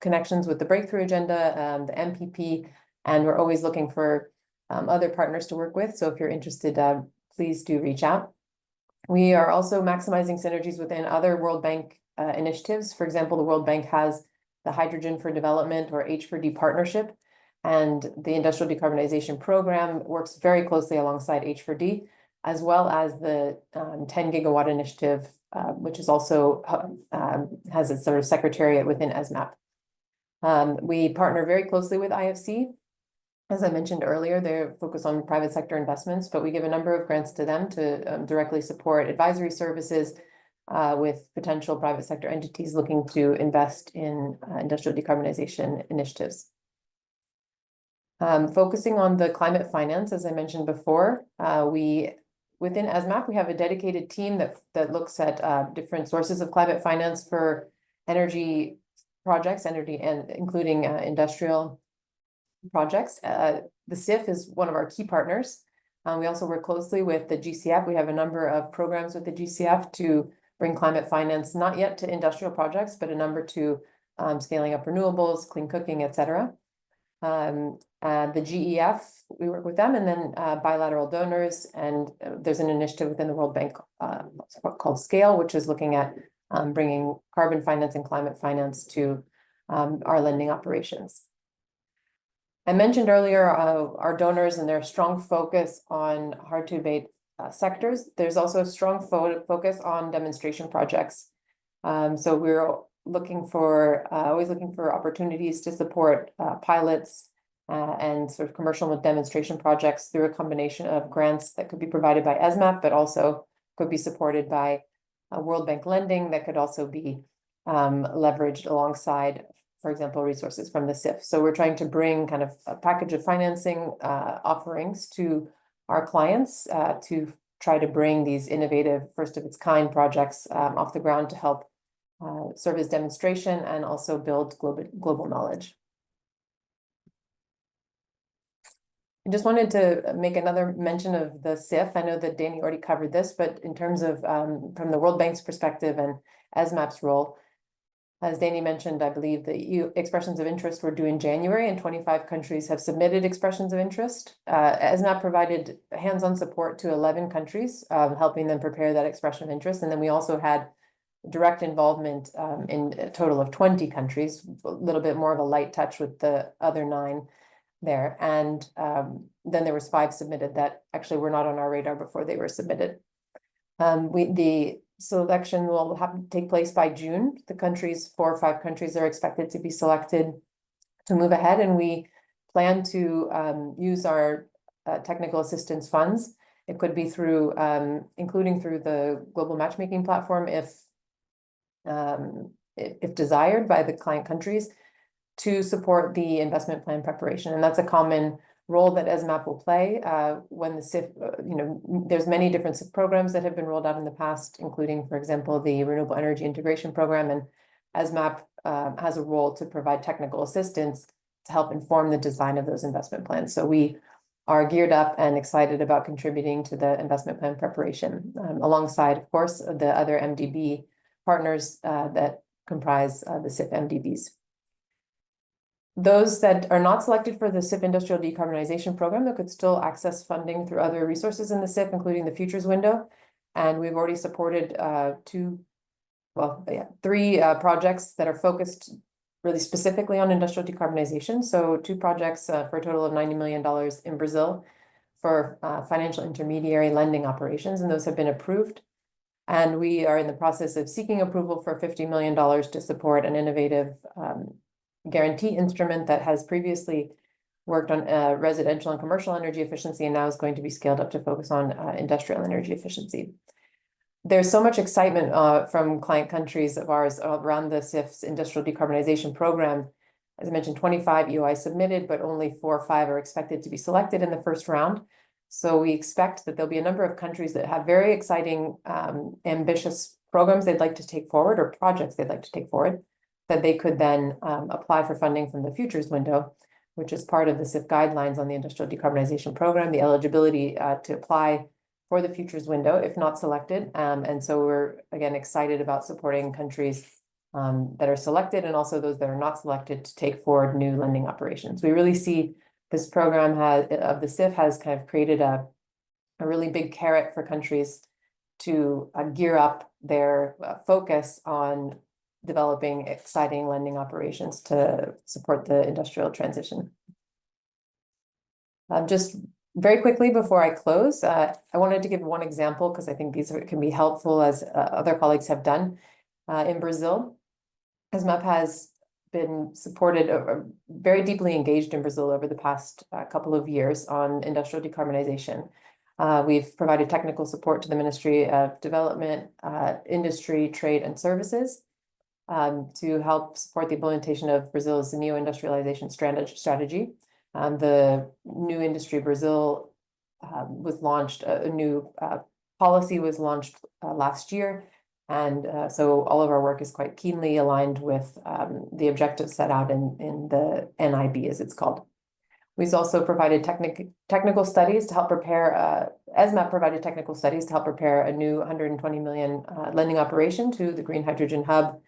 connections with the Breakthrough Agenda, the MPP, and we're always looking for other partners to work with. So if you're interested, please do reach out. We are also maximizing synergies within other World Bank initiatives. For example, the World Bank has the Hydrogen for Development, or H4D partnership, and the Industrial Decarbonization Program works very closely alongside H4D, as well as the 10 gigawatt initiative, which is also has its sort of secretariat within ESMAP. We partner very closely with IFC. As I mentioned earlier, they're focused on private sector investments, but we give a number of grants to them to directly support advisory services with potential private sector entities looking to invest in industrial decarbonization initiatives. Focusing on the climate finance, as I mentioned before, within ESMAP, we have a dedicated team that looks at different sources of climate finance for energy projects, and including industrial projects. The CIF is one of our key partners. We also work closely with the GCF. We have a number of programs with the GCF to bring climate finance, not yet to industrial projects, but a number to scaling up renewables, clean cooking, etc. The GEF, we work with them, and then bilateral donors. And there's an initiative within the World Bank called SCALE, which is looking at bringing carbon finance and climate finance to our lending operations. I mentioned earlier our donors and their strong focus on hard-to-abate sectors. There's also a strong focus on demonstration projects. So we're always looking for opportunities to support pilots and sort of commercial demonstration projects through a combination of grants that could be provided by ESMAP, but also could be supported by World Bank lending that could also be leveraged alongside, for example, resources from the CIF. So we're trying to bring kind of a package of financing offerings to our clients to try to bring these innovative, first of its kind projects off the ground to help serve as demonstration and also build global knowledge. I just wanted to make another mention of the CIF. I know that Danny already covered this, but in terms of from the World Bank's perspective and ESMAP's role, as Danny mentioned, I believe the EU expressions of interest were due in January, and 25 countries have submitted expressions of interest. ESMAP provided hands-on support to 11 countries, helping them prepare that expression of interest. And then we also had direct involvement in a total of 20 countries, a little bit more of a light touch with the other 9 there. And then there was 5 submitted that actually were not on our radar before they were submitted. The selection will have to take place by June. The 4 or 5 countries are expected to be selected to move ahead, and we plan to use our technical assistance funds. It could be through, including through the Global Matchmaking Platform if if desired by the client countries, to support the investment plan preparation. And that's a common role that ESMAP will play when the CIF, there's many different CIF programs that have been rolled out in the past, including, for example, the Renewable Energy Integration Program, and ESMAP has a role to provide technical assistance to help inform the design of those investment plans. So we are geared up and excited about contributing to the investment plan preparation, alongside, of course, the other MDB partners that comprise the CIF MDBs. Those that are not selected for the CIF Industrial Decarbonization Program, that could still access funding through other resources in the CIF, including the Futures Window. And we've already supported three projects that are focused really specifically on industrial decarbonization. So 2 projects for a total of $90 million in Brazil for financial intermediary lending operations, and those have been approved. And we are in the process of seeking approval for $50 million to support an innovative guarantee instrument that has previously worked on residential and commercial energy efficiency, and now is going to be scaled up to focus on industrial energy efficiency. There's so much excitement from client countries of ours around the CIF's industrial decarbonization program. As I mentioned, 25 EOI submitted, but only 4 or 5 are expected to be selected in the first round. So we expect that there'll be a number of countries that have very exciting, ambitious programs they'd like to take forward, or projects they'd like to take forward, that they could then apply for funding from the Futures Window, which is part of the CIF guidelines on the industrial decarbonization program, the eligibility to apply for the Futures Window if not selected. And so we're, again, excited about supporting countries that are selected, and also those that are not selected, to take forward new lending operations. We really see this program of the CIF has kind of created a really big carrot for countries to gear up their focus on developing exciting lending operations to support the industrial transition. Just very quickly before I close, I wanted to give one example, because I think these can be helpful, as other colleagues have done. In Brazil, ESMAP has been supported, very deeply engaged in Brazil over the past couple of years on industrial decarbonization. We've provided technical support to the Ministry of Development, Industry, Trade and Services to help support the implementation of Brazil's neo-industrialization strategy. The New Industry Brazil was launched, a new policy was launched last year. And so all of our work is quite keenly aligned with the objectives set out in the NIB, as it's called. We've also provided technical studies to help prepare, ESMAP provided technical studies to help prepare a new 120 million lending operation to the Green Hydrogen Hub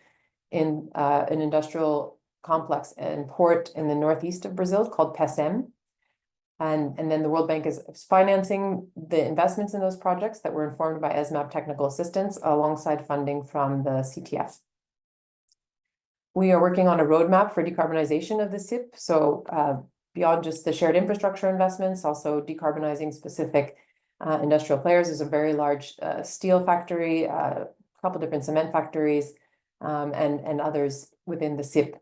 in an industrial complex and port in the northeast of Brazil called PESEM. And then the World Bank is financing the investments in those projects that were informed by ESMAP technical assistance, alongside funding from the CTF. We are working on a roadmap for decarbonization of the CIP. So beyond just the shared infrastructure investments, also decarbonizing specific industrial players. There's a very large steel factory, a couple different cement factories, and others within the CIP.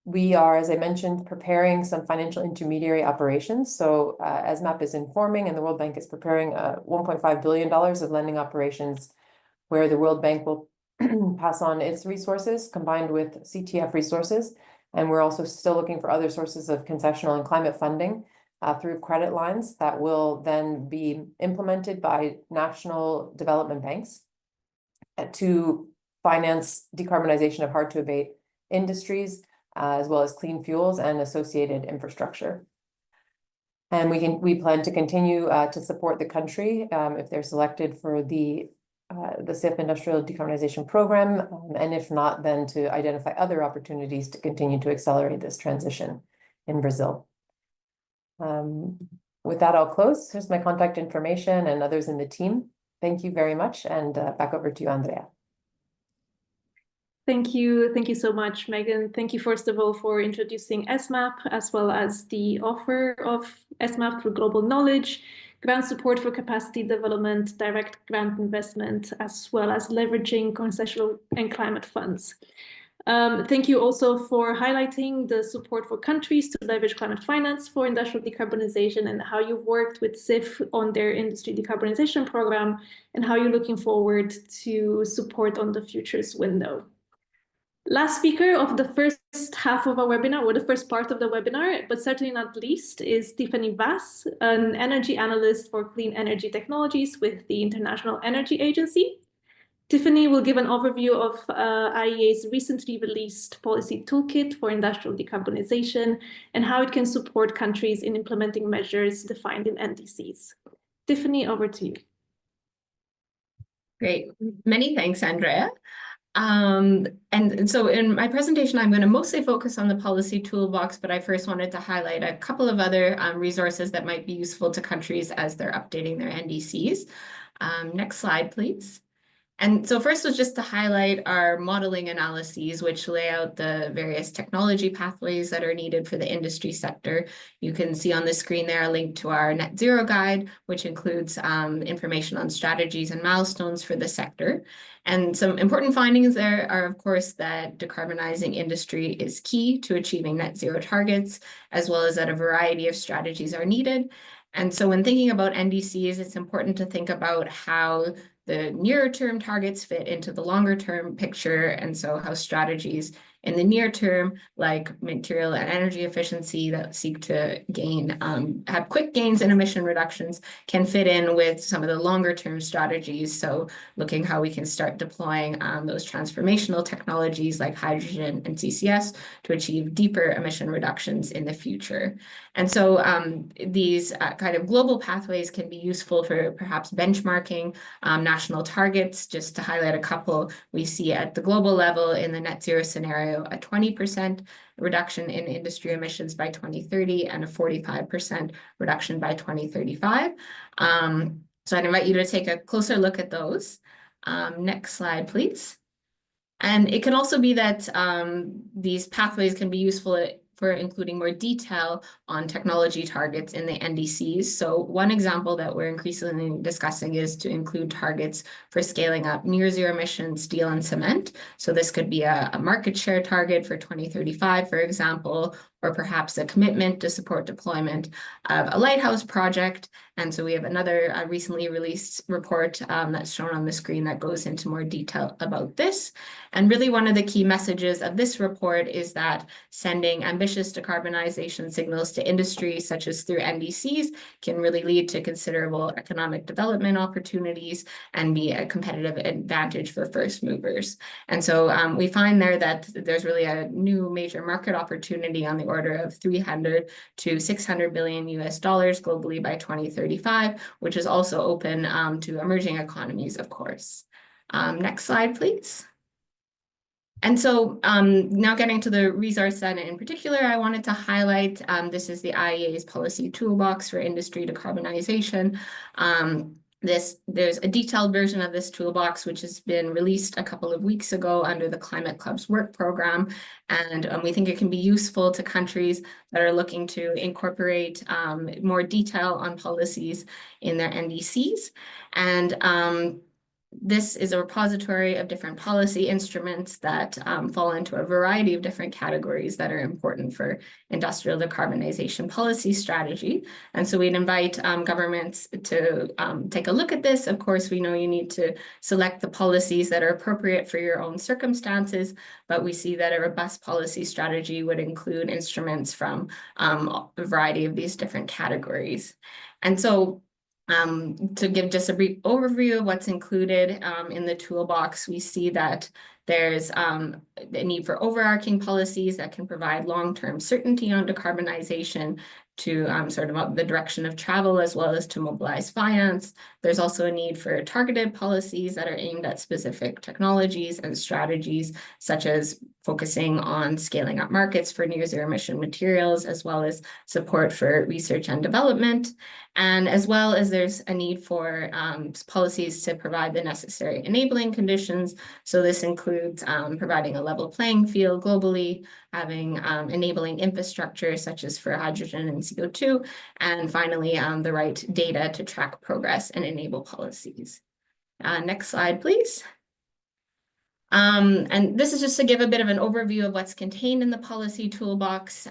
We are, as I mentioned, preparing some financial intermediary operations. So ESMAP is informing, and the World Bank is preparing $1.5 billion of lending operations, where the World Bank will pass on its resources combined with CTF resources. And we're also still looking for other sources of concessional and climate funding through credit lines that will then be implemented by national development banks to finance decarbonization of hard-to-abate industries, as well as clean fuels and associated infrastructure. And we plan to continue to support the country if they're selected for the CIF Industrial Decarbonization Program, and if not, then to identify other opportunities to continue to accelerate this transition in Brazil. With that, I'll close. Here's my contact information and others in the team. Thank you very much, and back over to you, Andrea. Thank you so much, Megan. Thank you, first of all, for introducing ESMAP, as well as the offer of ESMAP through global knowledge, grant support for capacity development, direct grant investment, as well as leveraging concessional and climate funds. Thank you also for highlighting the support for countries to leverage climate finance for industrial decarbonization and how you worked with CIF on their industry decarbonization program and how you're looking forward to support on the futures window. Last speaker of the first half of our webinar, or the first part of the webinar, but certainly not least, is Tiffany Bass, an energy analyst for clean energy technologies with the International Energy Agency. Tiffany will give an overview of IEA's recently released policy toolkit for industrial decarbonization and how it can support countries in implementing measures defined in NDCs. Tiffany, over to you. Great. Many thanks, Andrea. And so in my presentation, I'm going to mostly focus on the policy toolbox, but I first wanted to highlight a couple of other resources that might be useful to countries as they're updating their NDCs. Next slide, please. And so first was just to highlight our modeling analyses, which lay out the various technology pathways that are needed for the industry sector. You can see on the screen there a link to our net zero guide, which includes information on strategies and milestones for the sector. And some important findings there are, of course, that decarbonizing industry is key to achieving net zero targets, as well as that a variety of strategies are needed. And so when thinking about NDCs, it's important to think about how the nearer term targets fit into the longer term picture, and so how strategies in the near term, like material and energy efficiency that seek to gain, have quick gains in emission reductions, can fit in with some of the longer term strategies. So looking how we can start deploying those transformational technologies like hydrogen and CCS to achieve deeper emission reductions in the future. And so these kind of global pathways can be useful for perhaps benchmarking national targets. Just to highlight a couple, we see at the global level in the net zero scenario, a 20% reduction in industry emissions by 2030 and a 45% reduction by 2035. So I'd invite you to take a closer look at those. Next slide, please. And it can also be that these pathways can be useful for including more detail on technology targets in the NDCs. So one example that we're increasingly discussing is to include targets for scaling up near zero emission steel and cement. So this could be a market share target for 2035, for example, or perhaps a commitment to support deployment of a lighthouse project. And so we have another recently released report that's shown on the screen that goes into more detail about this. And really one of the key messages of this report is that sending ambitious decarbonization signals to industry, such as through NDCs, can really lead to considerable economic development opportunities and be a competitive advantage for first movers. And so we find there that there's really a new major market opportunity on the order of 300 to 600 billion US dollars globally by 2035, which is also open to emerging economies, of course. Next slide, please. And so now getting to the resource set in particular, I wanted to highlight, this is the IEA's policy toolbox for industry decarbonization. There's a detailed version of this toolbox, which has been released a couple of weeks ago under the Climate Club's work program. And we think it can be useful to countries that are looking to incorporate more detail on policies in their NDCs. And this is a repository of different policy instruments that fall into a variety of different categories that are important for industrial decarbonization policy strategy. And so we'd invite governments to take a look at this. Of course, we know you need to select the policies that are appropriate for your own circumstances, but we see that a robust policy strategy would include instruments from a variety of these different categories. And so to give just a brief overview of what's included in the toolbox, we see that there's the need for overarching policies that can provide long-term certainty on decarbonization to sort of the direction of travel, as well as to mobilize finance. There's also a need for targeted policies that are aimed at specific technologies and strategies, such as focusing on scaling up markets for near zero emission materials, as well as support for research and development. And as well as there's a need for policies to provide the necessary enabling conditions. So this includes providing a level playing field globally, having enabling infrastructure such as for hydrogen and CO2, and finally the right data to track progress and enable policies. Next slide, please. And this is just to give a bit of an overview of what's contained in the policy toolbox.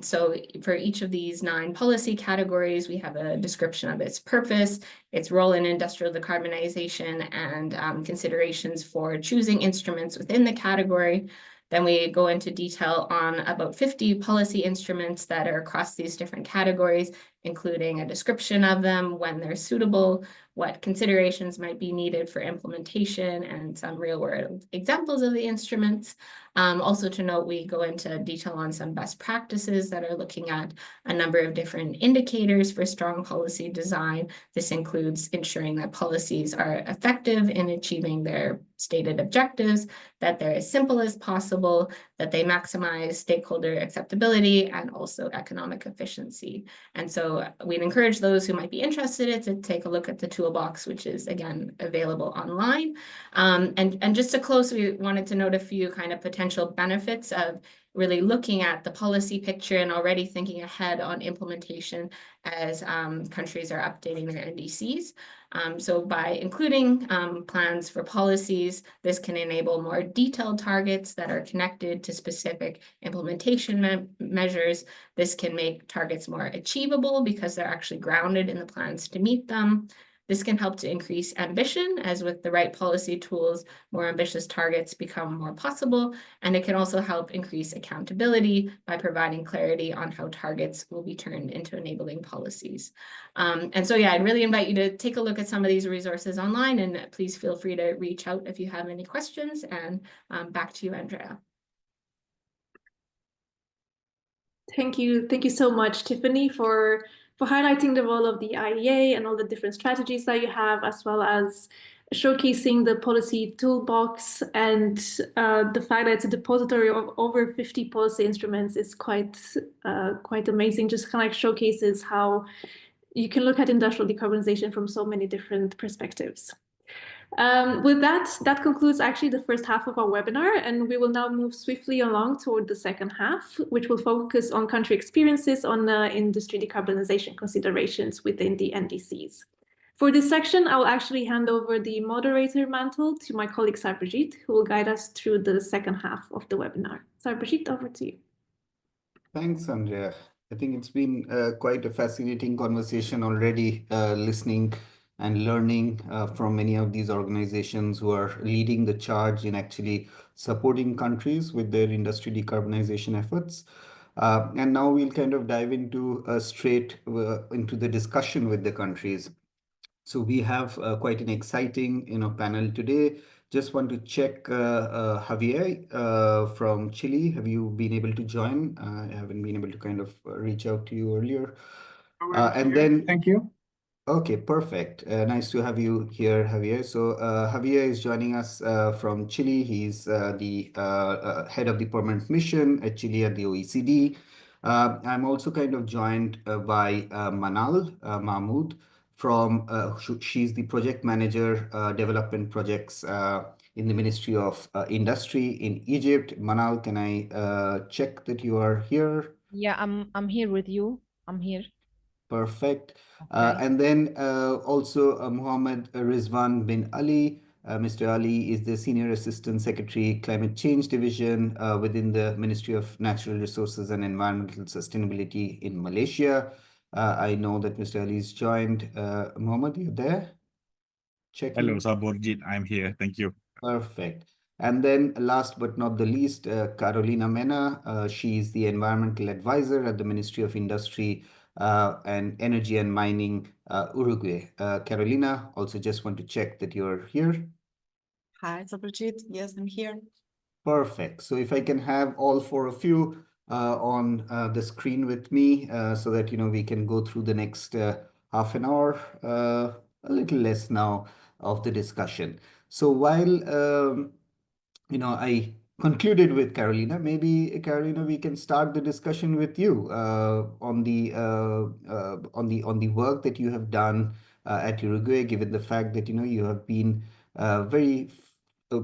So for each of these 9 policy categories, we have a description of its purpose, its role in industrial decarbonization, and considerations for choosing instruments within the category. Then we go into detail on about 50 policy instruments that are across these different categories, including a description of them, when they're suitable, what considerations might be needed for implementation, and some real-world examples of the instruments. Also to note, we go into detail on some best practices that are looking at a number of different indicators for strong policy design. This includes ensuring that policies are effective in achieving their stated objectives, that they're as simple as possible, that they maximize stakeholder acceptability, and also economic efficiency. And so we'd encourage those who might be interested in to take a look at the toolbox, which is, again, available online. And just to close, we wanted to note a few kind of potential benefits of really looking at the policy picture and already thinking ahead on implementation as countries are updating their NDCs. So by including plans for policies, this can enable more detailed targets that are connected to specific implementation measures. This can make targets more achievable because they're actually grounded in the plans to meet them. This can help to increase ambition, as with the right policy tools, more ambitious targets become more possible, and it can also help increase accountability by providing clarity on how targets will be turned into enabling policies. And so, yeah, I'd really invite you to take a look at some of these resources online, and please feel free to reach out if you have any questions. And back to you, Andrea. Thank you so much, Tiffany, for highlighting the role of the IEA and all the different strategies that you have, as well as showcasing the policy toolbox. And the fact that it's a depository of over 50 policy instruments is quite amazing. Just kind of like showcases how you can look at industrial decarbonization from so many different perspectives. With that concludes actually the first half of our webinar, and we will now move swiftly along toward the second half, which will focus on country experiences on industry decarbonization considerations within the NDCs. For this section, I will actually hand over the moderator mantle to my colleague Sarabjit, who will guide us through the second half of the webinar. Sarabjit, over to you. Thanks, Andrea. I think it's been quite a fascinating conversation already, listening and learning from many of these organizations who are leading the charge in actually supporting countries with their industry decarbonization efforts. And now we'll kind of dive into straight into the discussion with the countries. So we have quite an exciting, panel today. Just want to check, Javier from Chile. Have you been able to join? I haven't been able to kind of reach out to you earlier. And then, thank you. Okay, perfect. Nice to have you here, Javier. So Javier is joining us from Chile. He's the head of the permanent mission at Chile at the OECD. I'm also kind of joined by Manal Mahmoud from, she's the project manager, development projects in the Ministry of Industry in Egypt. Manal, can I check that you are here? Yeah, I'm here with you. I'm here. Perfect. Okay. And then also Muhammad Rizwan bin Ali. Mr. Ali is the Senior Assistant Secretary, Climate Change Division within the Ministry of Natural Resources and Environmental Sustainability in Malaysia. I know that Mr. Ali is joined. Muhammad, you there? Checking. Hello, Sarabjit. I'm here. Thank you. Perfect. And then last but not the least, Carolina Mena. She is the Environmental Advisor at the Ministry of Industry and Energy and Mining, Uruguay. Carolina, also just want to check that you're here. Hi, Sarabjit. Yes, I'm here. Perfect. So if I can have all four of you on the screen with me so that, we can go through the next half an hour, a little less now of the discussion. So while, I concluded with Carolina, maybe Carolina, we can start the discussion with you on the work that you have done at Uruguay, given the fact that, you have been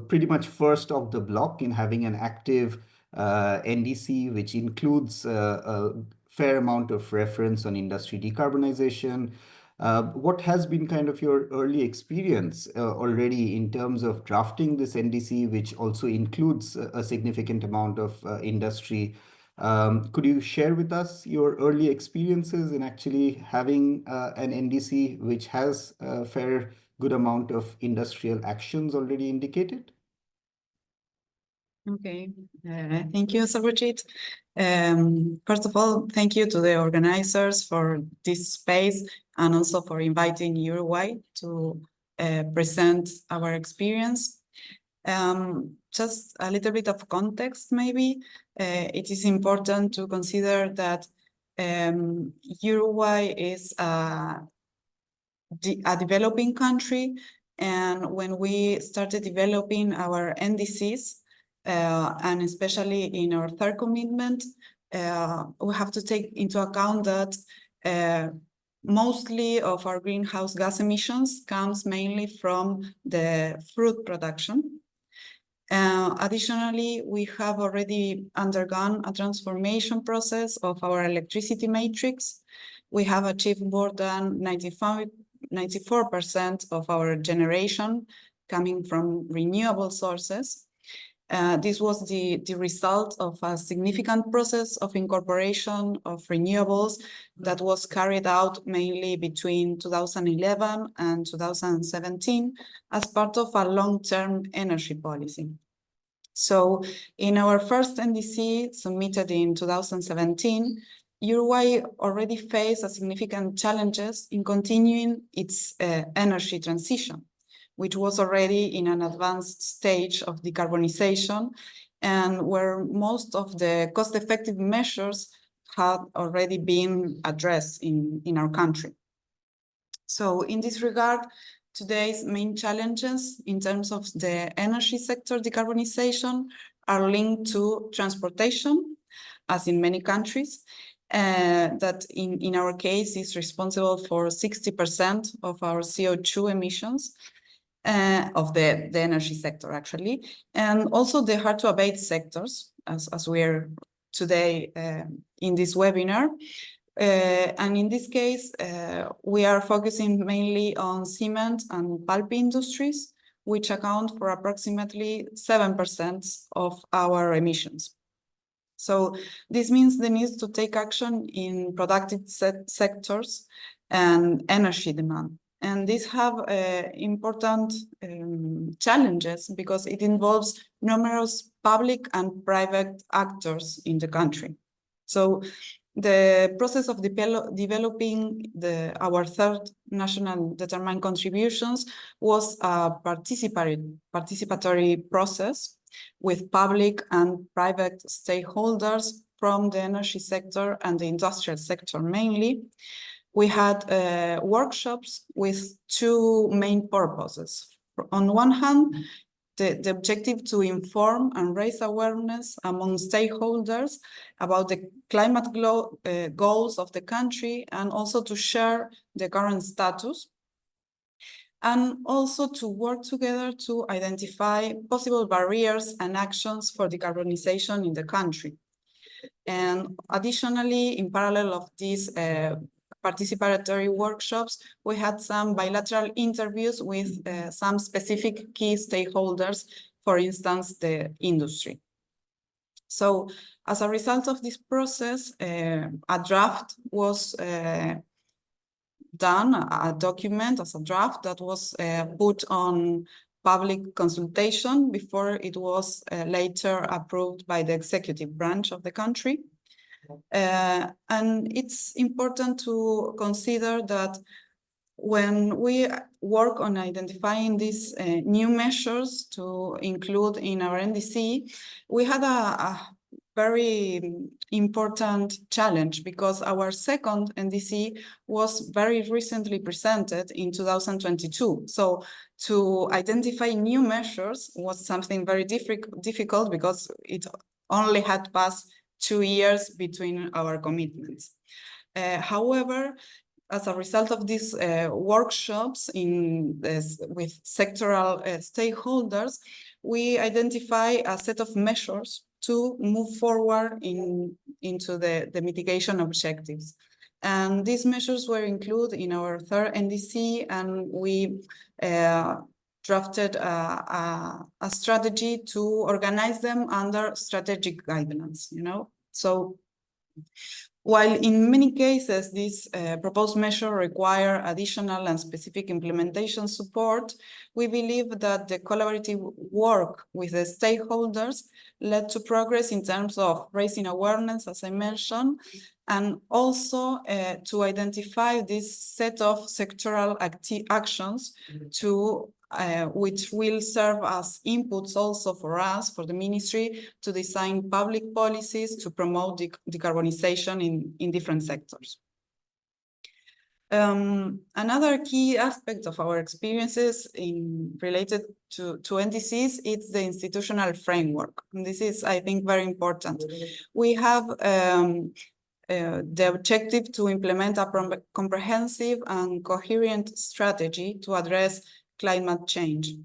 pretty much first off the block in having an active NDC, which includes a fair amount of reference on industry decarbonization. What has been kind of your early experience already in terms of drafting this NDC, which also includes a significant amount of industry? Could you share with us your early experiences in actually having an NDC which has a fair good amount of industrial actions already indicated? Okay, thank you, Sarojit. First of all, thank you to the organizers for this space and also for inviting Uruguay to present our experience. Just a little bit of context, maybe. It is important to consider that Uruguay is a developing country, and when we started developing our NDCs, and especially in our third commitment, we have to take into account that mostly of our greenhouse gas emissions comes mainly from the fruit production. Additionally, we have already undergone a transformation process of our electricity matrix. We have achieved more than 94% of our generation coming from renewable sources. This was the result of a significant process of incorporation of renewables that was carried out mainly between 2011 and 2017 as part of a long-term energy policy. So in our first NDC submitted in 2017, Uruguay already faced a significant challenges in continuing its energy transition, which was already in an advanced stage of decarbonization, and where most of the cost-effective measures had already been addressed in our country. So in this regard, today's main challenges in terms of the energy sector decarbonization are linked to transportation, as in many countries, that in our case is responsible for 60% of our CO2 emissions, of the energy sector, actually, and also the hard-to-abate sectors, as we are today in this webinar. And in this case, we are focusing mainly on cement and pulp industries, which account for approximately 7% of our emissions. So this means the need to take action in productive sectors and energy demand. And these have important challenges because it involves numerous public and private actors in the country. So the process of developing our third national determined contributions was a participatory process with public and private stakeholders from the energy sector and the industrial sector mainly. We had workshops with two main purposes. On one hand, the objective to inform and raise awareness among stakeholders about the climate goals of the country, and also to share the current status, and also to work together to identify possible barriers and actions for decarbonization in the country. And additionally, in parallel of these participatory workshops, we had some bilateral interviews with some specific key stakeholders, for instance, the industry. So as a result of this process, a draft was done, a document as a draft that was put on public consultation before it was later approved by the executive branch of the country. And it's important to consider that when we work on identifying these new measures to include in our NDC, we had a very important challenge because our second NDC was very recently presented in 2022. So to identify new measures was something very difficult because it only had passed 2 years between our commitments. However, as a result of these workshops with sectoral stakeholders, we identify a set of measures to move forward into the mitigation objectives. And these measures were included in our third NDC, and we drafted a strategy to organize them under strategic guidelines, So while in many cases these proposed measures require additional and specific implementation support, we believe that the collaborative work with the stakeholders led to progress in terms of raising awareness, as I mentioned, and also to identify this set of sectoral actions to which will serve as inputs also for us, for the ministry, to design public policies to promote decarbonization in different sectors. Another key aspect of our experiences related to NDCs is the institutional framework. And this is, I think, very important. We have the objective to implement a comprehensive and coherent strategy to address climate change.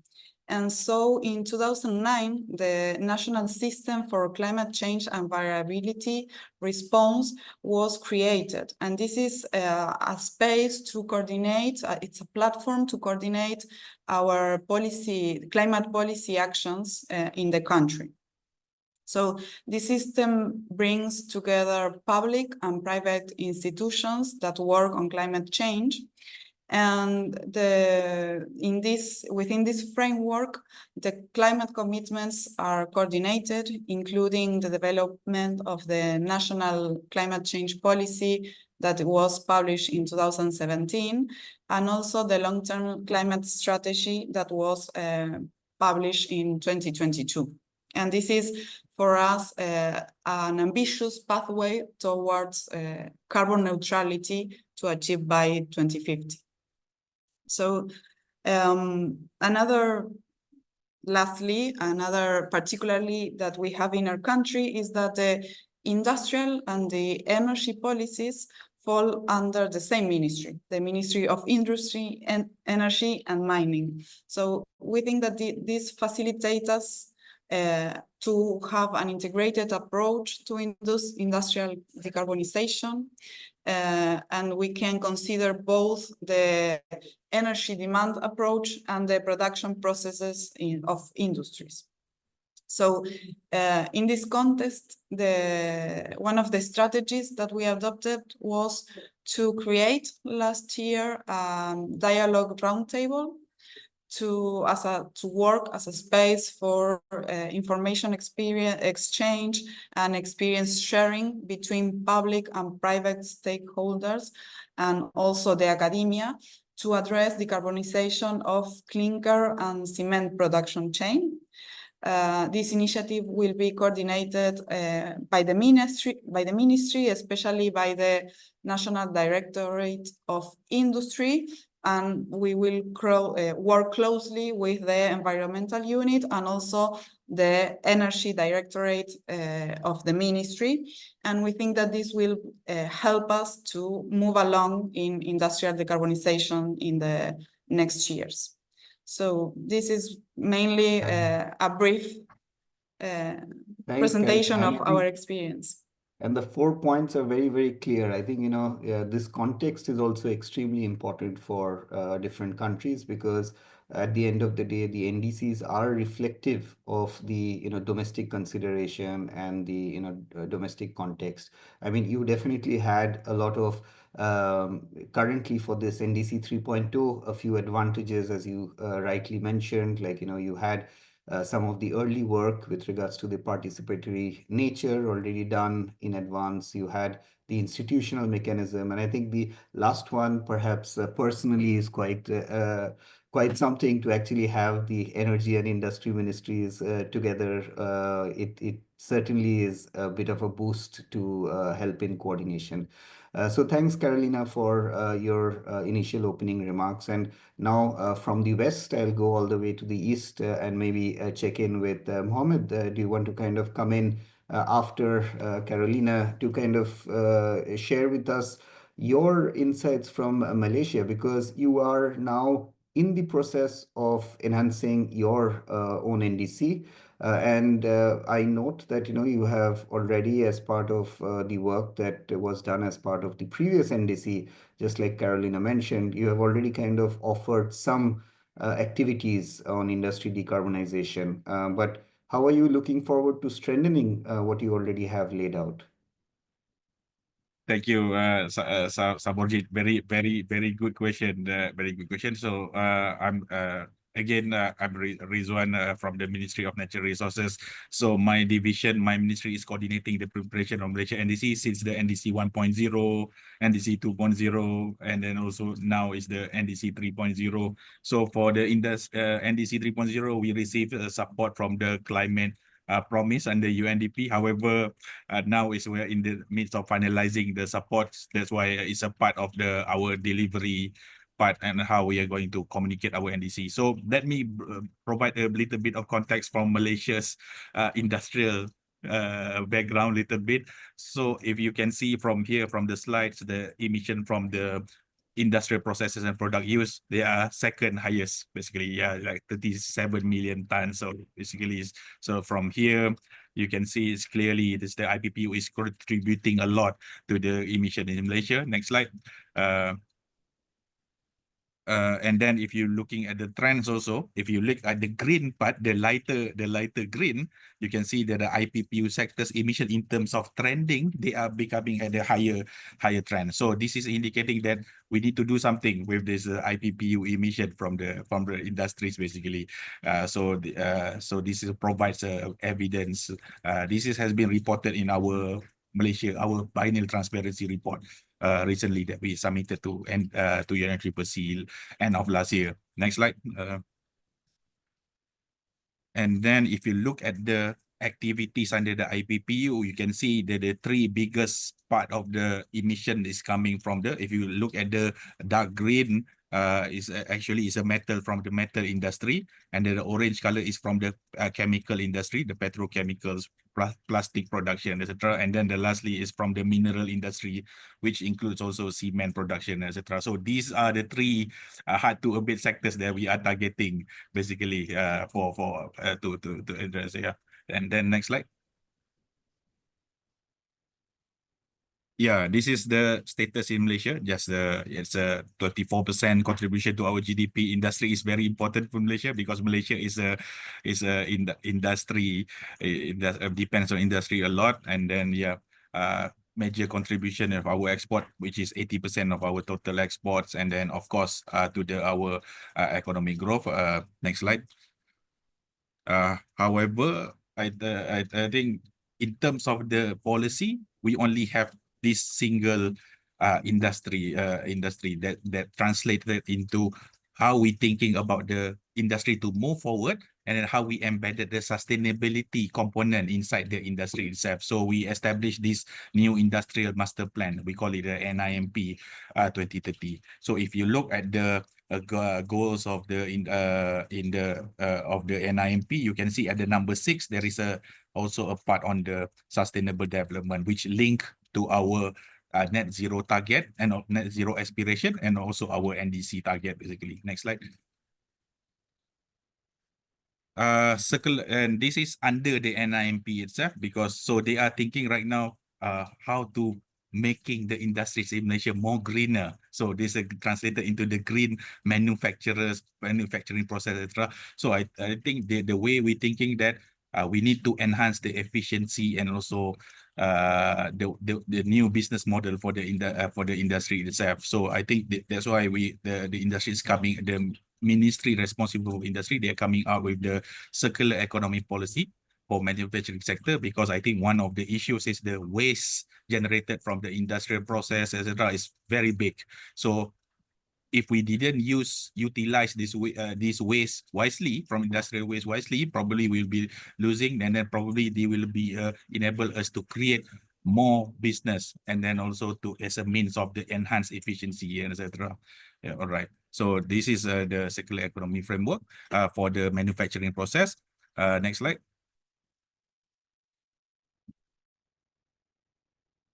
And so in 2009, the National System for Climate Change and Variability Response was created. And this is a space to coordinate, it's a platform to coordinate our climate policy actions in the country. So this system brings together public and private institutions that work on climate change. And within this framework, the climate commitments are coordinated, including the development of the National Climate Change Policy that was published in 2017, and also the long-term climate strategy that was published in 2022. And this is, for us, an ambitious pathway towards carbon neutrality to achieve by 2050. So another particularly that we have in our country is that the industrial and the energy policies fall under the same ministry, the Ministry of Industry and Energy and Mining. So we think that this facilitates us to have an integrated approach to industrial decarbonization. And we can consider both the energy demand approach and the production processes of industries. So in this context, one of the strategies that we adopted was to create last year a dialogue roundtable to work as a space for information exchange and experience sharing between public and private stakeholders and also the academia to address decarbonization of clinker and cement production chain. This initiative will be coordinated by the ministry, especially by the National Directorate of Industry, and we will work closely with the environmental unit and also the energy directorate of the ministry. And we think that this will help us to move along in industrial decarbonization in the next years. So this is mainly a brief presentation of our experience. And the 4 points are very, very clear. I think, this context is also extremely important for different countries, because at the end of the day, the NDCs are reflective of the, domestic consideration and the, domestic context. I mean, you definitely had a lot of, currently for this NDC 3.2, a few advantages, as you rightly mentioned, like, you had some of the early work with regards to the participatory nature already done in advance. You had the institutional mechanism, and I think the last one, perhaps personally, is quite something to actually have the energy and industry ministries together. It certainly is a bit of a boost to help in coordination. So thanks, Carolina, for your initial opening remarks. And now from the west, I'll go all the way to the east and maybe check in with Mohammed. Do you want to kind of come in after Carolina to kind of share with us your insights from Malaysia, because you are now in the process of enhancing your own NDC. And I note that you have already, as part of the work that was done as part of the previous NDC, just like Carolina mentioned, you have already kind of offered some activities on industry decarbonization. But how are you looking forward to strengthening what you already have laid out? Thank you, Saborjit. Very good question. Very good question. So I'm Rizwan from the Ministry of Natural Resources. So my division, my ministry is coordinating the preparation of Malaysia NDC since the NDC 1.0, NDC 2.0, and then also now is the NDC 3.0. So for the NDC 3.0, we received support from the climate promise under UNDP. However, now we're in the midst of finalizing the support. That's why it's a part of our delivery part and how we are going to communicate our NDC. So let me provide a little bit of context from Malaysia's industrial background little bit. So if you can see from here, from the slides, the emission from the industrial processes and product use, they are second highest, basically. Yeah, like 37 million tons. So basically, so from here, you can see it's clearly the IPPU is contributing a lot to the emission in Malaysia. Next slide. And then if you're looking at the trends also, if you look at the green part, the lighter green, you can see that the IPPU sector's emission in terms of trending, they are becoming at a higher trend. So this is indicating that we need to do something with this IPPU emission from the industries, basically. So this provides evidence. Has been reported in our our biennial transparency report recently that we submitted to UNFCCC end of last year. Next slide. And then if you look at the activities under the IPPU, you can see that the three biggest part of the emission is coming from if you look at the dark green, is actually a metal from the metal industry, and then the orange color is from the chemical industry, the petrochemicals, plastic production, etc. And then the lastly is from the mineral industry, which includes also cement production, etc. So these are the three hard to abate sectors that we are targeting, basically, to address. Yeah. And then next slide. Yeah, this is the status in Malaysia. Just it's a 24% contribution to our GDP. Industry is very important for Malaysia because Malaysia is a industry. It depends on industry a lot. And then major contribution of our export, which is 80% of our total exports, and then of course to our economic growth. Next slide. However, I think in terms of the policy, we only have this single industry that translated into how we thinking about the industry to move forward, and then how we embedded the sustainability component inside the industry itself. So we established this new industrial master plan. We call it the NIMP 2030. So if you look at the goals of the NIMP, you can see at the number 6 there is also a part on the sustainable development, which link to our net zero target and net zero aspiration, and also our NDC target, basically. Next slide. And this is under the NIMP itself, because so they are thinking right now how to making the industries in Malaysia more greener. So this is translated into the green manufacturing process, etc. So I think the way we're thinking that we need to enhance the efficiency and also the new business model for the industry itself. So I think that's why the industry is coming, the ministry responsible for industry, they're coming out with the circular economy policy for manufacturing sector, because I think one of the issues is the waste generated from the industrial process, etc., is very big. So if we didn't utilize this waste wisely, from industrial waste wisely, probably we'll be losing, and then probably they will be enable us to create more business, and then also to as a means of the enhanced efficiency, and etc. Yeah, all right. So this is the circular economy framework for the manufacturing process. Next slide.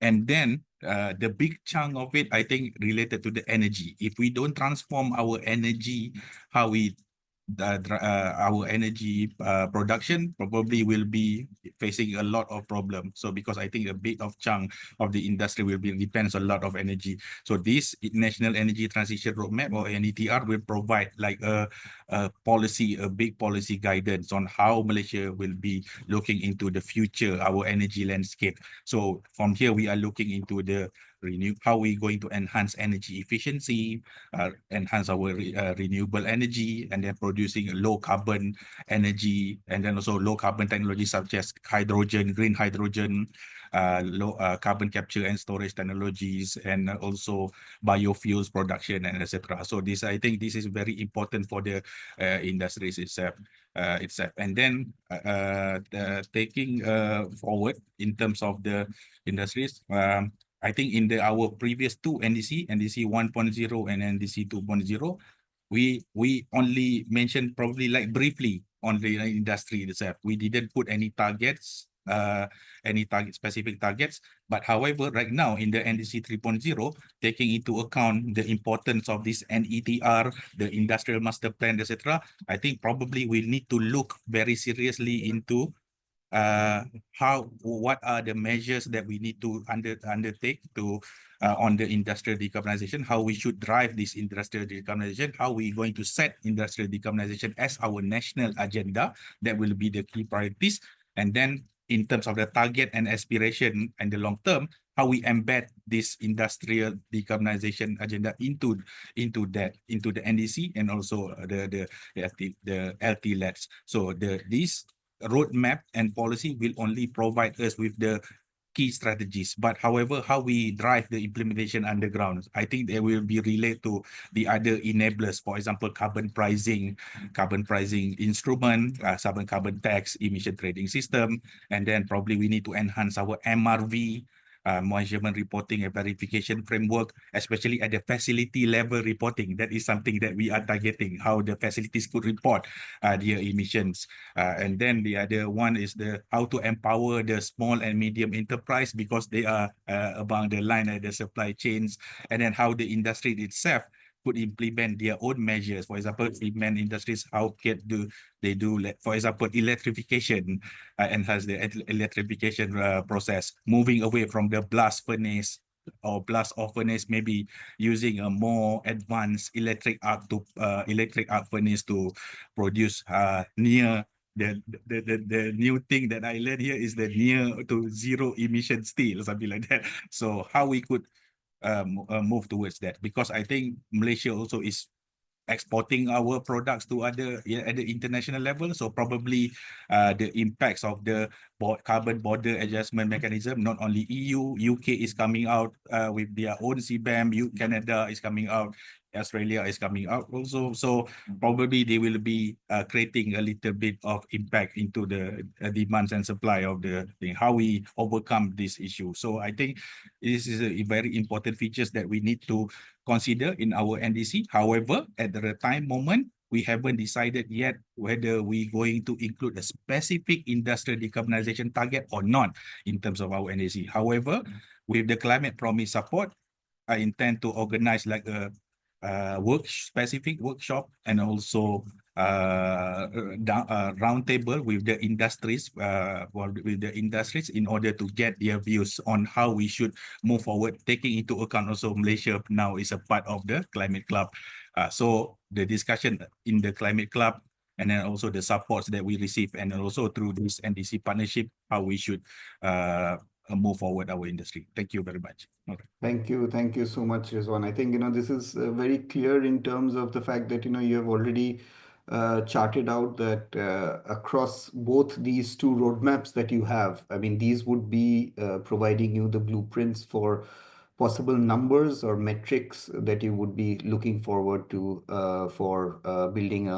And then the big chunk of it, I think, related to the energy. If we don't transform our energy, how we our energy production probably will be facing a lot of problems. So because I think a big of chunk of the industry will be depends a lot of energy. So this National Energy Transition Roadmap or NETR will provide like a big policy guidance on how Malaysia will be looking into the future, our energy landscape. So from here, we are looking into the how we going to enhance energy efficiency, enhance our renewable energy, and then producing a low carbon energy, and then also low carbon technology such as hydrogen, green hydrogen, low carbon capture and storage technologies, and also biofuels production, and etc. So this, I think this is very important for the industries itself. And then taking forward in terms of the industries, I think in our previous two NDC 1.0 and NDC 2.0, we only mentioned probably like briefly on the industry itself. We didn't put any targets, specific targets. But however, right now in the NDC 3.0, taking into account the importance of this NETR, the industrial master plan, etc., I think probably we need to look very seriously into what are the measures that we need to undertake to on the industrial decarbonization, how we should drive this industrial decarbonization, how we going to set industrial decarbonization as our national agenda. That will be the key priorities. And then in terms of the target and aspiration and the long term, how we embed this industrial decarbonization agenda into the NDC and also the LT-LEDs. So these roadmap and policy will only provide us with the key strategies. But however, how we drive the implementation underground, I think they will be related to the other enablers. For example, carbon pricing instrument, carbon tax, emission trading system, and then probably we need to enhance our MRV, measurement reporting and verification framework, especially at the facility level reporting. That is something that we are targeting, how the facilities could report their emissions. And then the other one is how to empower the small and medium enterprise, because they are among the line at the supply chains, and then how the industry itself could implement their own measures. For example, cement industries, how they do, for example, electrification, enhance the electrification process, moving away from the blast furnace or blast off furnace, maybe using a more advanced electric arc furnace to produce near the new thing that I learned here is the near to zero emission steel, something like that. So how we could move towards that, because I think Malaysia also is exporting our products to at the international level. So probably the impacts of the carbon border adjustment mechanism, not only EU, UK is coming out with their own CBAM, Canada is coming out, Australia is coming out also. So probably they will be creating a little bit of impact into the demands and supply of the thing, how we overcome this issue. So I think this is a very important features that we need to consider in our NDC. However, at the moment, we haven't decided yet whether we're going to include a specific industrial decarbonization target or not in terms of our NDC. However, with the climate promise support, I intend to organize like a specific workshop and also roundtable with the industries, in order to get their views on how we should move forward, taking into account also Malaysia now is a part of the climate club. So the discussion in the climate club, and then also the supports that we receive, and also through this NDC partnership, how we should move forward our industry. Thank you very much. Okay. Thank you so much, Rizwan. I think this is very clear in terms of the fact that you have already charted out that across both these two roadmaps that you have, I mean, these would be providing you the blueprints for possible numbers or metrics that you would be looking forward to for building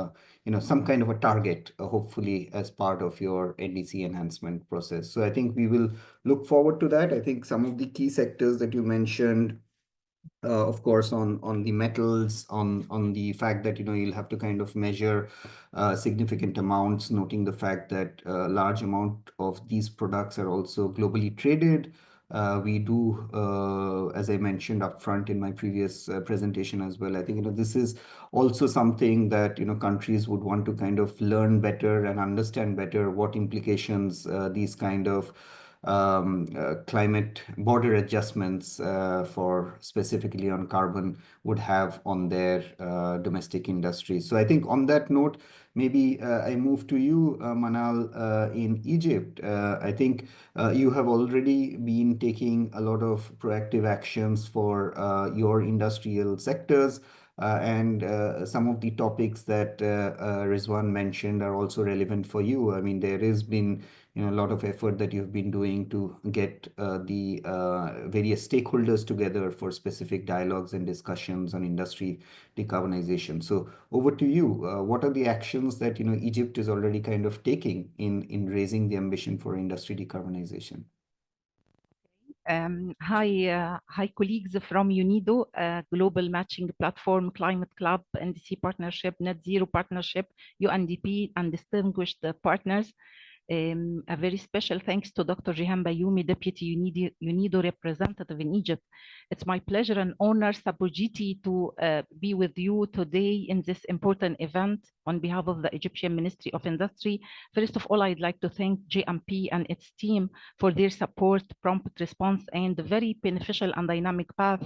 some kind of a target, hopefully as part of your NDC enhancement process. So I think we will look forward to that. I think some of the key sectors that you mentioned, of course, on the metals, on the fact that you'll have to kind of measure significant amounts, noting the fact that a large amount of these products are also globally traded. We do, as I mentioned upfront in my previous presentation as well, I think this is also something that countries would want to kind of learn better and understand better what implications these kind of climate border adjustments for specifically on carbon would have on their domestic industry. So I think on that note, maybe I move to you, Manal, in Egypt. I think you have already been taking a lot of proactive actions for your industrial sectors. And some of the topics that Rizwan mentioned are also relevant for you. I mean, there has been a lot of effort that you've been doing to get the various stakeholders together for specific dialogues and discussions on industry decarbonization. So over to you. What are the actions that Egypt is already kind of taking in raising the ambition for industry decarbonization? Hi, colleagues from UNIDO, Global Matching Platform, Climate Club, NDC Partnership, Net Zero Partnership, UNDP, and distinguished partners. A very special thanks to Dr. Jihan Bayoumi, Deputy UNIDO representative in Egypt. It's my pleasure and honor, Sabujiti, to be with you today in this important event on behalf of the Egyptian Ministry of Industry. First of all, I'd like to thank JMP and its team for their support, prompt response, and the very beneficial and dynamic path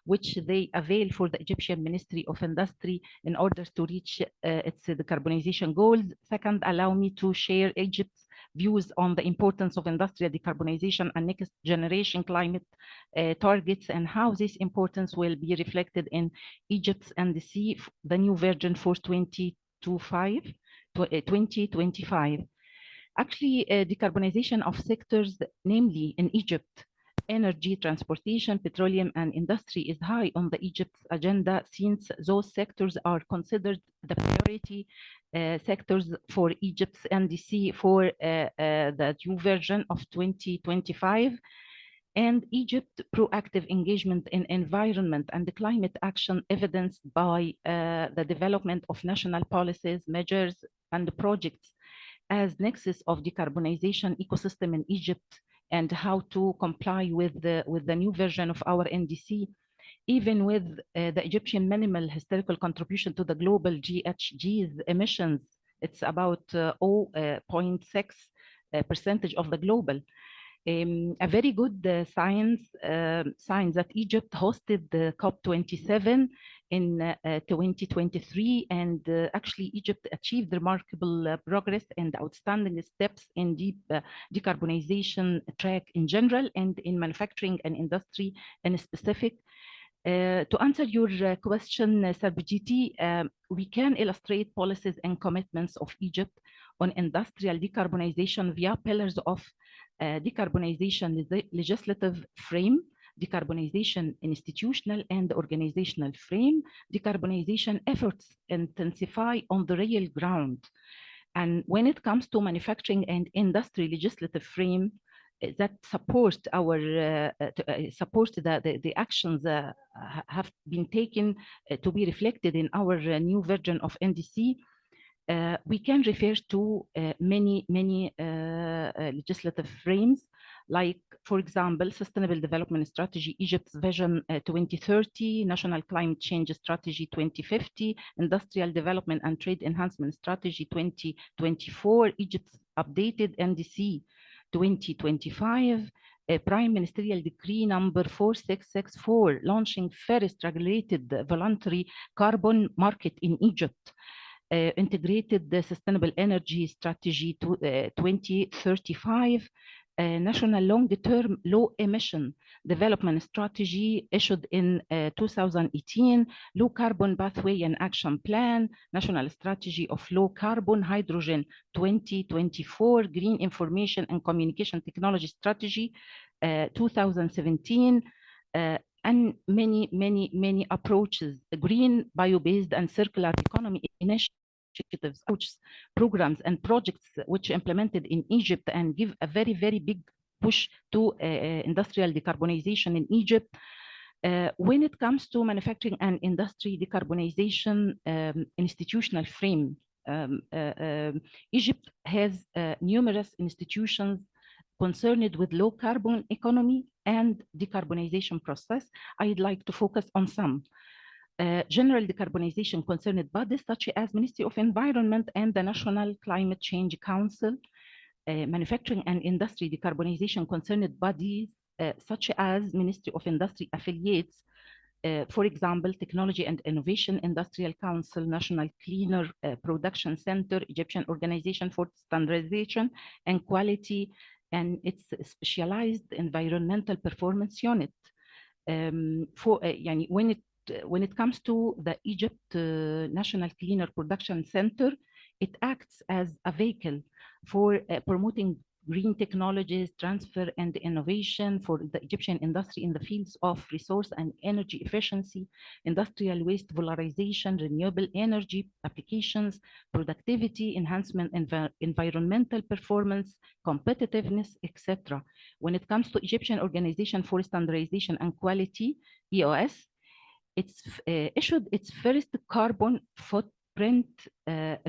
which they avail for the Egyptian Ministry of Industry in order to reach its decarbonization goals. Second, allow me to share Egypt's views on the importance of industrial decarbonization and next generation climate targets and how this importance will be reflected in Egypt's NDC, the new version for 2025. Actually, decarbonization of sectors, namely in Egypt, energy, transportation, petroleum, and industry is high on the Egypt's agenda since those sectors are considered the priority sectors for Egypt's NDC for the new version of 2025. And Egypt's proactive engagement in environment and the climate action evidenced by the development of national policies, measures, and projects as nexus of decarbonization ecosystem in Egypt and how to comply with the new version of our NDC, even with the Egyptian minimal historical contribution to the global GHGs emissions. It's about 0.6% of the global. A very good sign that Egypt hosted the COP27 in 2023, and actually Egypt achieved remarkable progress and outstanding steps in decarbonization track in general and in manufacturing and industry in specific. To answer your question, Sarbjiti, we can illustrate policies and commitments of Egypt on industrial decarbonization via pillars of decarbonization legislative frame, decarbonization institutional and organizational frame, decarbonization efforts intensify on the real ground. And when it comes to manufacturing and industry legislative frame, that support our support the actions have been taken to be reflected in our new version of NDC. We can refer to many legislative frames, like, for example, Sustainable Development Strategy, Egypt's Vision 2030, National Climate Change Strategy 2050, Industrial Development and Trade Enhancement Strategy 2024, Egypt's updated NDC 2025, Prime Ministerial Decree number 4664, launching first regulated voluntary carbon market in Egypt, integrated the Sustainable Energy Strategy 2035, National Long-Term Low Emission Development Strategy issued in 2018, Low Carbon Pathway and Action Plan, National Strategy of Low Carbon Hydrogen 2024, Green Information and Communication Technology Strategy 2017, and many approaches, green, bio-based, and circular economy initiatives, programs, and projects which implemented in Egypt and give a very big push to industrial decarbonization in Egypt. When it comes to manufacturing and industry decarbonization institutional frame, Egypt has numerous institutions concerned with low carbon economy and decarbonization process. I'd like to focus on some. General decarbonization concerned bodies such as Ministry of Environment and the National Climate Change Council. Manufacturing and industry decarbonization concerned bodies such as Ministry of Industry affiliates, for example, Technology and Innovation Industrial Council, National Cleaner Production Center, Egyptian Organization for Standardization and Quality, and its specialized environmental performance unit. When it comes to the Egypt National Cleaner Production Center, it acts as a vehicle for promoting green technologies, transfer and innovation for the Egyptian industry in the fields of resource and energy efficiency, industrial waste valorization, renewable energy applications, productivity, enhancement, environmental performance, competitiveness, etc. When it comes to Egyptian Organization for Standardization and Quality, EOS, it's issued its first carbon footprint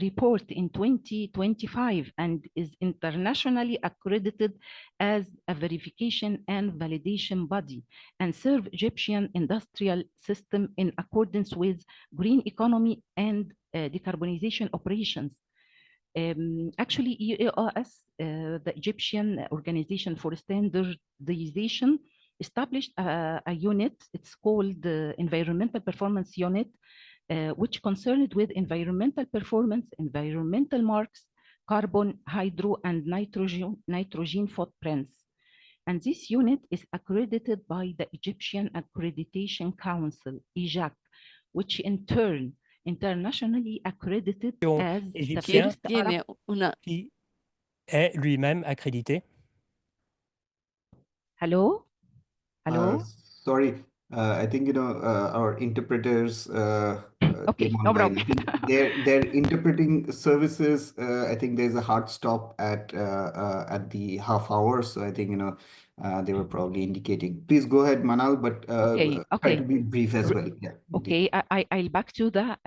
report in 2025 and is internationally accredited as a verification and validation body and serve Egyptian industrial system in accordance with green economy and decarbonization operations. Actually, EOS, the Egyptian Organization for Standardization, established a unit, it's called the Environmental Performance Unit, which concerned with environmental performance, environmental marks, carbon, hydro, and nitrogen footprints. And this unit is accredited by the Egyptian Accreditation Council, EJAC, which in turn internationally accredited as the first Arab qui est lui-même accrédité. Hello? Hello? Sorry, I think our interpreters okay, came no online. problem. I think their interpreting services. I think there's a hard stop at the half hour, so I think they were probably indicating. Please go ahead, Manal, but try to be brief as well. Yeah. Okay, I'll back to the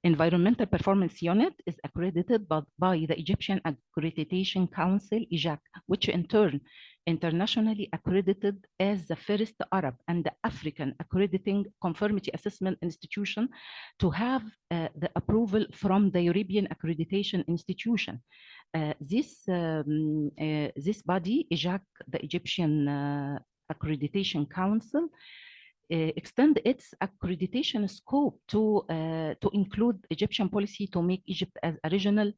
Environmental Performance Unit is accredited by the Egyptian Accreditation Council, EJAC, which in turn internationally accredited as the first Arab and the African accrediting conformity assessment institution to have the approval from the European Accreditation Institution. This body, EJAC, the Egyptian Accreditation Council, extend its accreditation scope to include Egyptian policy to make Egypt as a regional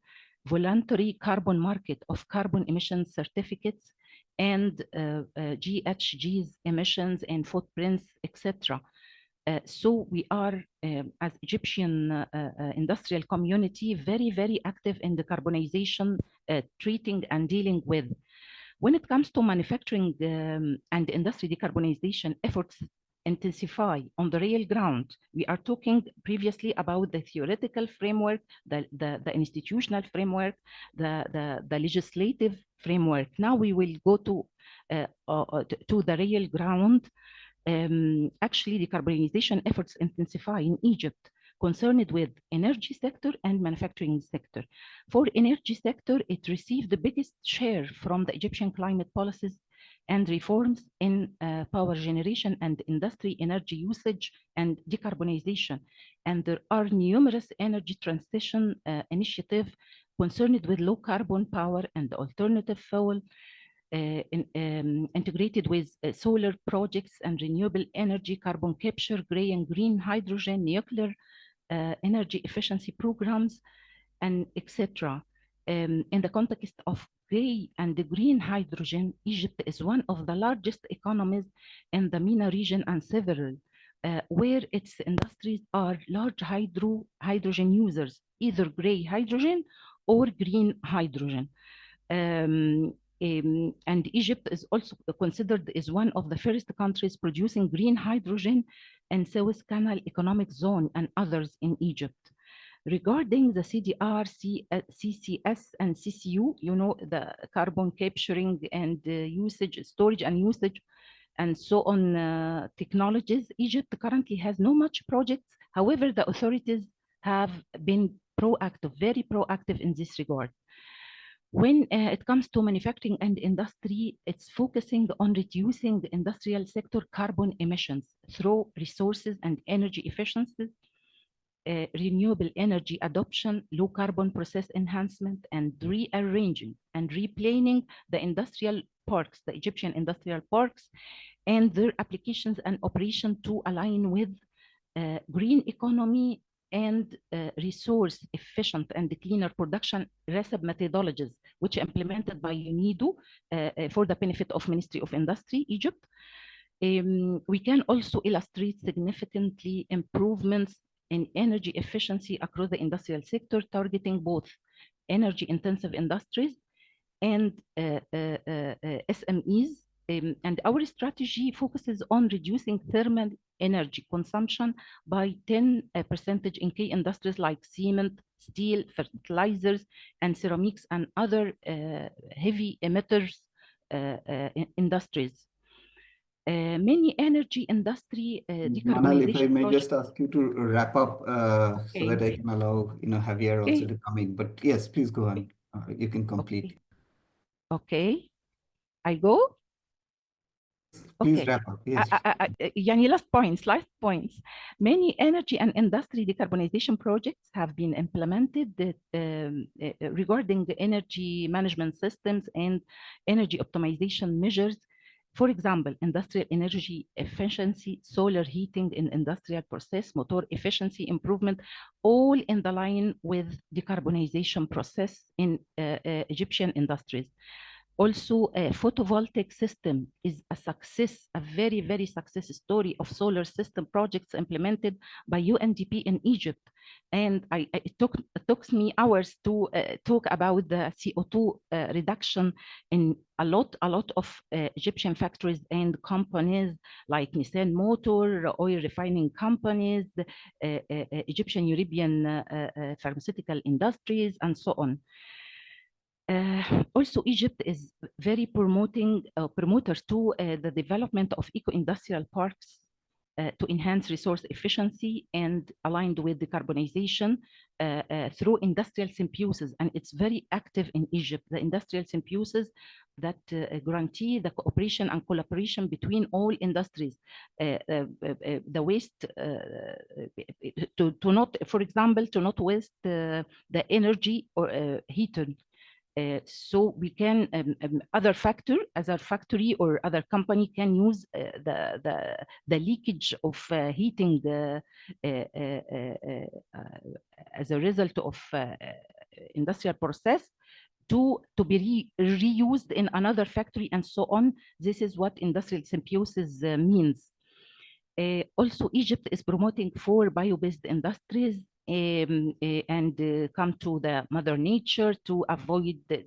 voluntary carbon market of carbon emission certificates and GHGs emissions and footprints, etc. So we are, as Egyptian industrial community, very, very active in decarbonization, treating and dealing with. When it comes to manufacturing and industry decarbonization efforts intensify on the real ground. We are talking previously about the theoretical framework, the institutional framework, the legislative framework. Now we will go to the real ground. Actually, decarbonization efforts intensify in Egypt, concerned with energy sector and manufacturing sector. For energy sector, it received the biggest share from the Egyptian climate policies and reforms in power generation and industry energy usage and decarbonization. And there are numerous energy transition initiatives concerned with low carbon power and alternative fuel, integrated with solar projects and renewable energy, carbon capture, gray and green hydrogen, nuclear energy efficiency programs, and etc. In the context of gray and green hydrogen, Egypt is one of the largest economies in the MENA region and several, where its industries are large hydrogen users, either gray hydrogen or green hydrogen. And Egypt is also considered as one of the first countries producing green hydrogen in Suez Canal Economic Zone and others in Egypt. Regarding the CDR, CCS, and CCU, the carbon capturing and usage, storage and usage, and so on technologies, Egypt currently has no much projects. However, the authorities have been proactive, very proactive in this regard. When it comes to manufacturing and industry, it's focusing on reducing the industrial sector carbon emissions through resources and energy efficiencies, renewable energy adoption, low carbon process enhancement, and rearranging and replanning the industrial parks, the Egyptian industrial parks, and their applications and operation to align with green economy and resource efficient and cleaner production recipe methodologies, which are implemented by UNIDO for the benefit of Ministry of Industry, Egypt. We can also illustrate significantly improvements in energy efficiency across the industrial sector, targeting both energy intensive industries and SMEs. And our strategy focuses on reducing thermal energy consumption by 10% in key industries like cement, steel, fertilizers, and ceramics, and other heavy emitters industries. Many energy industry Manal, if I decarbonization may projects. just ask you to wrap up so that I can allow Javier also to come in. But yes, please go on. You can complete. Okay. I go? Please Okay. wrap up. Yes. Last points. Many energy and industry decarbonization projects have been implemented regarding the energy management systems and energy optimization measures. For example, industrial energy efficiency, solar heating in industrial process, motor efficiency improvement, all in the line with decarbonization process in Egyptian industries. Also, a photovoltaic system is a success, a very, very success story of solar system projects implemented by UNDP in Egypt. And it took me hours to talk about the CO2 reduction in a lot of Egyptian factories and companies like Nissan Motor, oil refining companies, Egyptian European pharmaceutical industries, and so on. Also, Egypt is very promoter to the development of eco-industrial parks to enhance resource efficiency and aligned with decarbonization through industrial symbiosis. And it's very active in Egypt, the industrial symbiosis that guarantee the cooperation and collaboration between all industries. The waste, to not, for example, to not waste the energy or heater. So we can other factory or other company can use the leakage of heating as a result of industrial process to be reused in another factory and so on. This is what industrial symbiosis means. Also, Egypt is promoting for bio-based industries and come to the mother nature to avoid the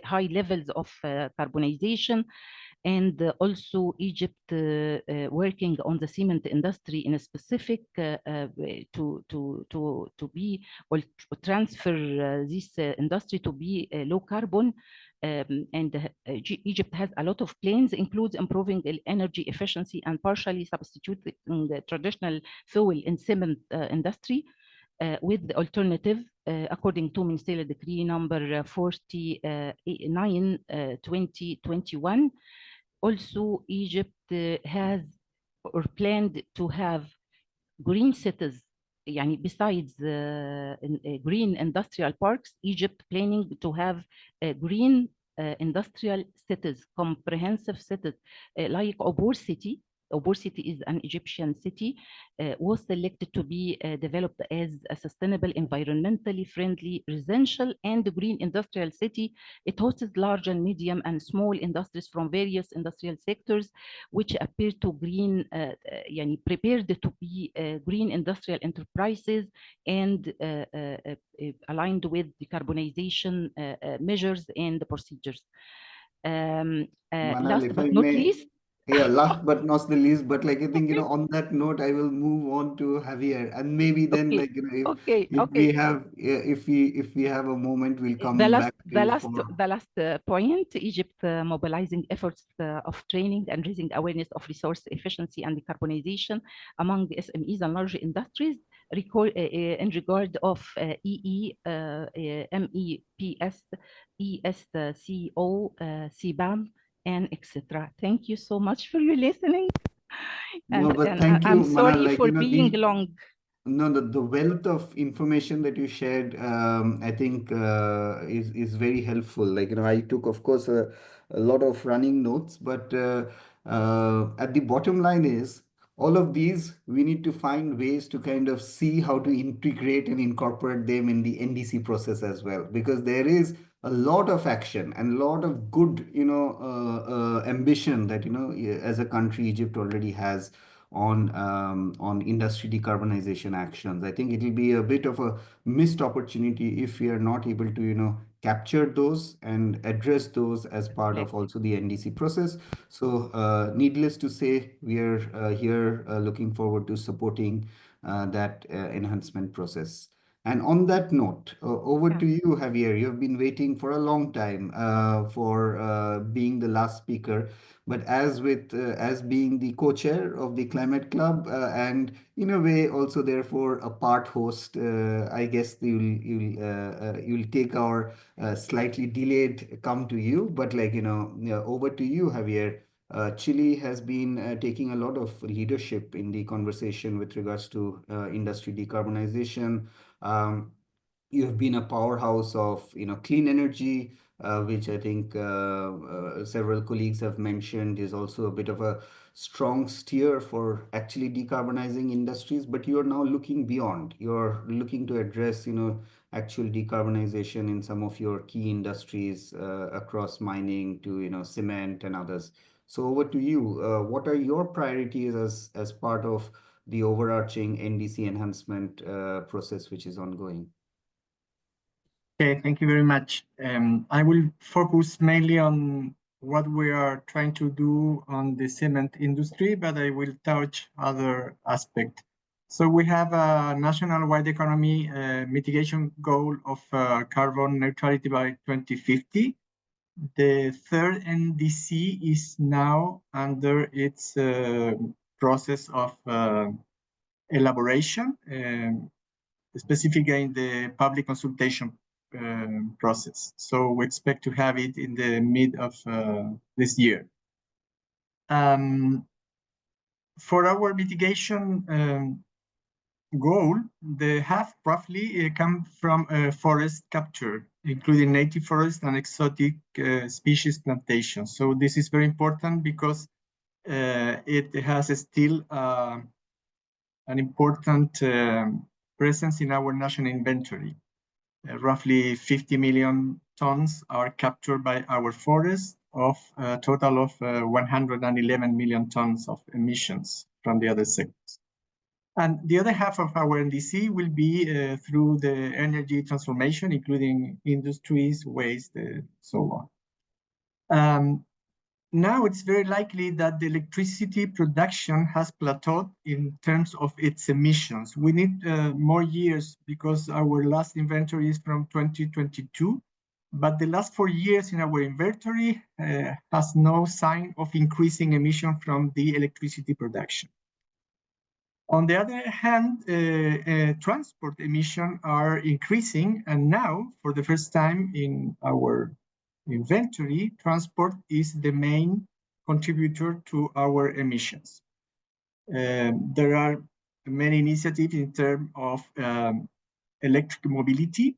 high levels of carbonization. And also Egypt working on the cement industry in a specific to be or transfer this industry to be low carbon. And Egypt has a lot of plans, includes improving energy efficiency and partially substituting the traditional fuel in cement industry with the alternative, according to Ministerial Decree number 49, 2021. Also, Egypt has or planned to have green cities. Besides green industrial parks, Egypt planning to have green industrial cities, comprehensive cities, like Obor City. Obor City is an Egyptian city, was selected to be developed as a sustainable, environmentally friendly, residential and green industrial city. It hosts large and medium and small industries from various industrial sectors, which appear to green, prepared to be green industrial enterprises and aligned with decarbonization measures and procedures. Last but not least, yeah, last but not the least, but I think, on that note, I will move on to Javier, and maybe then, if we have a moment, we'll come back to the last point, Egypt mobilizing efforts of training and raising awareness of resource efficiency and decarbonization among SMEs and large industries in regard of EE, MEPS, ESCO, CBAM, and etc. Thank you so much for your listening. No, but And thank you, I'm Manal. sorry for being long. No, the wealth of information that you shared, I think is very helpful. Like, I took, of course, a lot of running notes, but at the bottom line is all of these, we need to find ways to kind of see how to integrate and incorporate them in the NDC process as well, because there is a lot of action and a lot of good, ambition that, as a country, Egypt already has on industry decarbonization actions. I think it will be a bit of a missed opportunity if we are not able to, capture those and address those as part of also the NDC process. So needless to say, we are here looking forward to supporting that enhancement process. And on that note, over to you, Javier. You've been waiting for a long time for being the last speaker. But as being the co-chair of the Climate Club and in a way also therefore a part host, I guess you'll take our slightly delayed come to you. But over to you, Javier. Chile has been taking a lot of leadership in the conversation with regards to industry decarbonization. Um, you have been a powerhouse of clean energy, which I think several colleagues have mentioned is also a bit of a strong steer for actually decarbonizing industries. But you are now looking beyond. You're looking to address actual decarbonization in some of your key industries across mining to cement and others. So over to you. What are your priorities as part of the overarching NDC enhancement process, which is ongoing? Okay, thank you very much. I will focus mainly on what we are trying to do on the cement industry, but I will touch other aspects. So we have a national wide economy mitigation goal of carbon neutrality by 2050. The third NDC is now under its process of elaboration, specifically in the public consultation process. So we expect to have it in the mid of this year. For our mitigation goal, the half roughly come from forest capture, including native forest and exotic species plantation. So this is very important because it has still an important presence in our national inventory. Roughly 50 million tons are captured by our forests of a total of 111 million tons of emissions from the other sectors. And the other half of our NDC will be through the energy transformation, including industries, waste, so on. Now it's very likely that the electricity production has plateaued in terms of its emissions. We need more years because our last inventory is from 2022, but the last 4 years in our inventory has no sign of increasing emission from the electricity production. On the other hand, transport emissions are increasing, and now, for the first time in our inventory, transport is the main contributor to our emissions. There are many initiatives in terms of electric mobility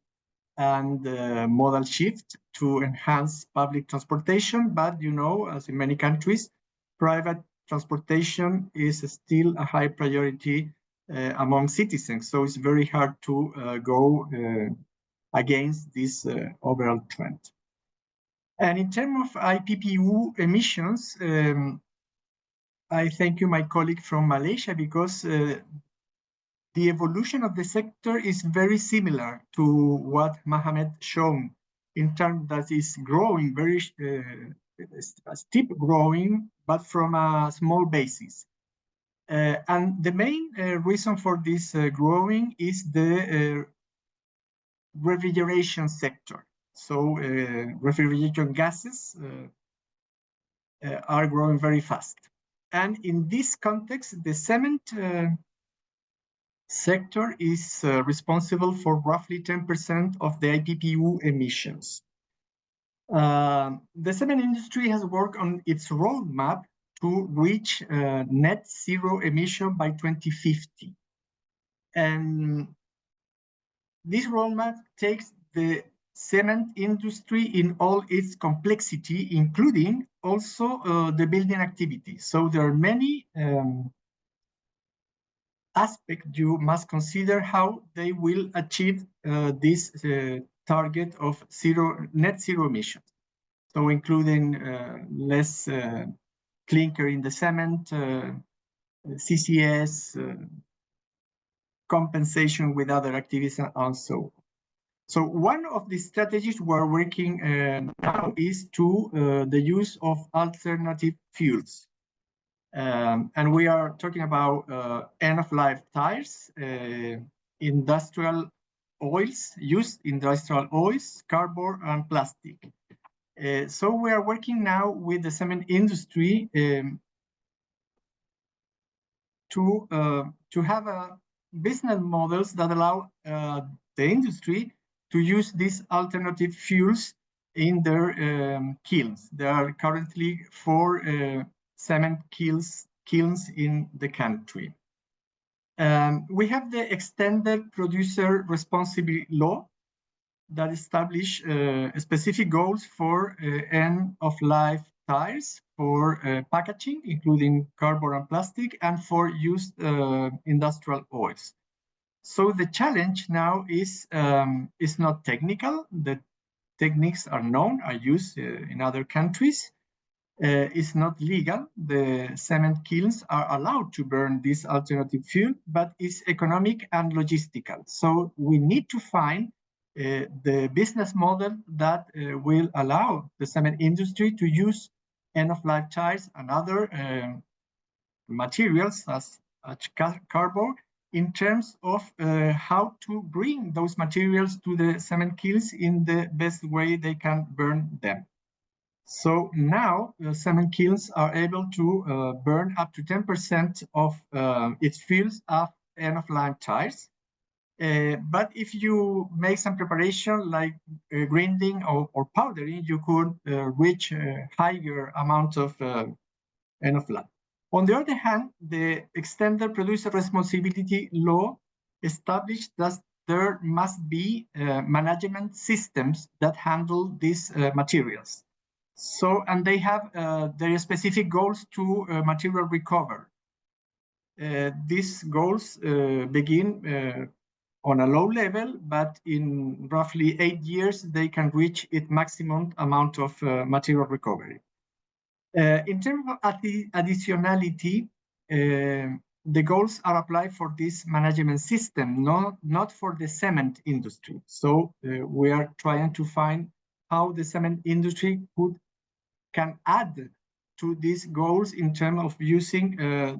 and modal shift to enhance public transportation, but as in many countries, private transportation is still a high priority among citizens. So it's very hard to go against this overall trend. And in terms of IPPU emissions, I thank you, my colleague from Malaysia, because the evolution of the sector is very similar to what Mohamed shown in terms that is growing, very steep growing, but from a small basis. And the main reason for this growing is the refrigeration sector. So refrigeration gases are growing very fast. And in this context, the cement sector is responsible for roughly 10% of the IPPU emissions. The cement industry has worked on its roadmap to reach net zero emission by 2050. And this roadmap takes the cement industry in all its complexity, including also the building activity. So there are many aspects you must consider how they will achieve this target of net zero emissions. So including less clinker in the cement, CCS, compensation with other activities, and so on. So one of the strategies we're working now is to the use of alternative fuels. And we are talking about end-of-life tires, industrial oils, used industrial oils, cardboard, and plastic. So we are working now with the cement industry to have business models that allow the industry to use these alternative fuels in their kilns. There are currently 4 cement kilns in the country. We have the extended producer responsibility law that establish specific goals for end-of-life tires, for packaging, including cardboard and plastic, and for used industrial oils. So the challenge now is not technical. The techniques are known, are used in other countries. It's not legal. The cement kilns are allowed to burn this alternative fuel, but it's economic and logistical. So we need to find the business model that will allow the cement industry to use end-of-life tires and other materials as cardboard in terms of how to bring those materials to the cement kilns in the best way they can burn them. So now the cement kilns are able to burn up to 10% of its fuels of end-of-life tires. But if you make some preparation like grinding or powdering, you could reach a higher amount of end-of-life. On the other hand, the extended producer responsibility law established that there must be management systems that handle these materials. So, and they have their specific goals to material recovery. These goals begin on a low level, but in roughly 8 years, they can reach its maximum amount of material recovery. In terms of additionality, the goals are applied for this management system, not for the cement industry. So we are trying to find how the cement industry can add to these goals in terms of using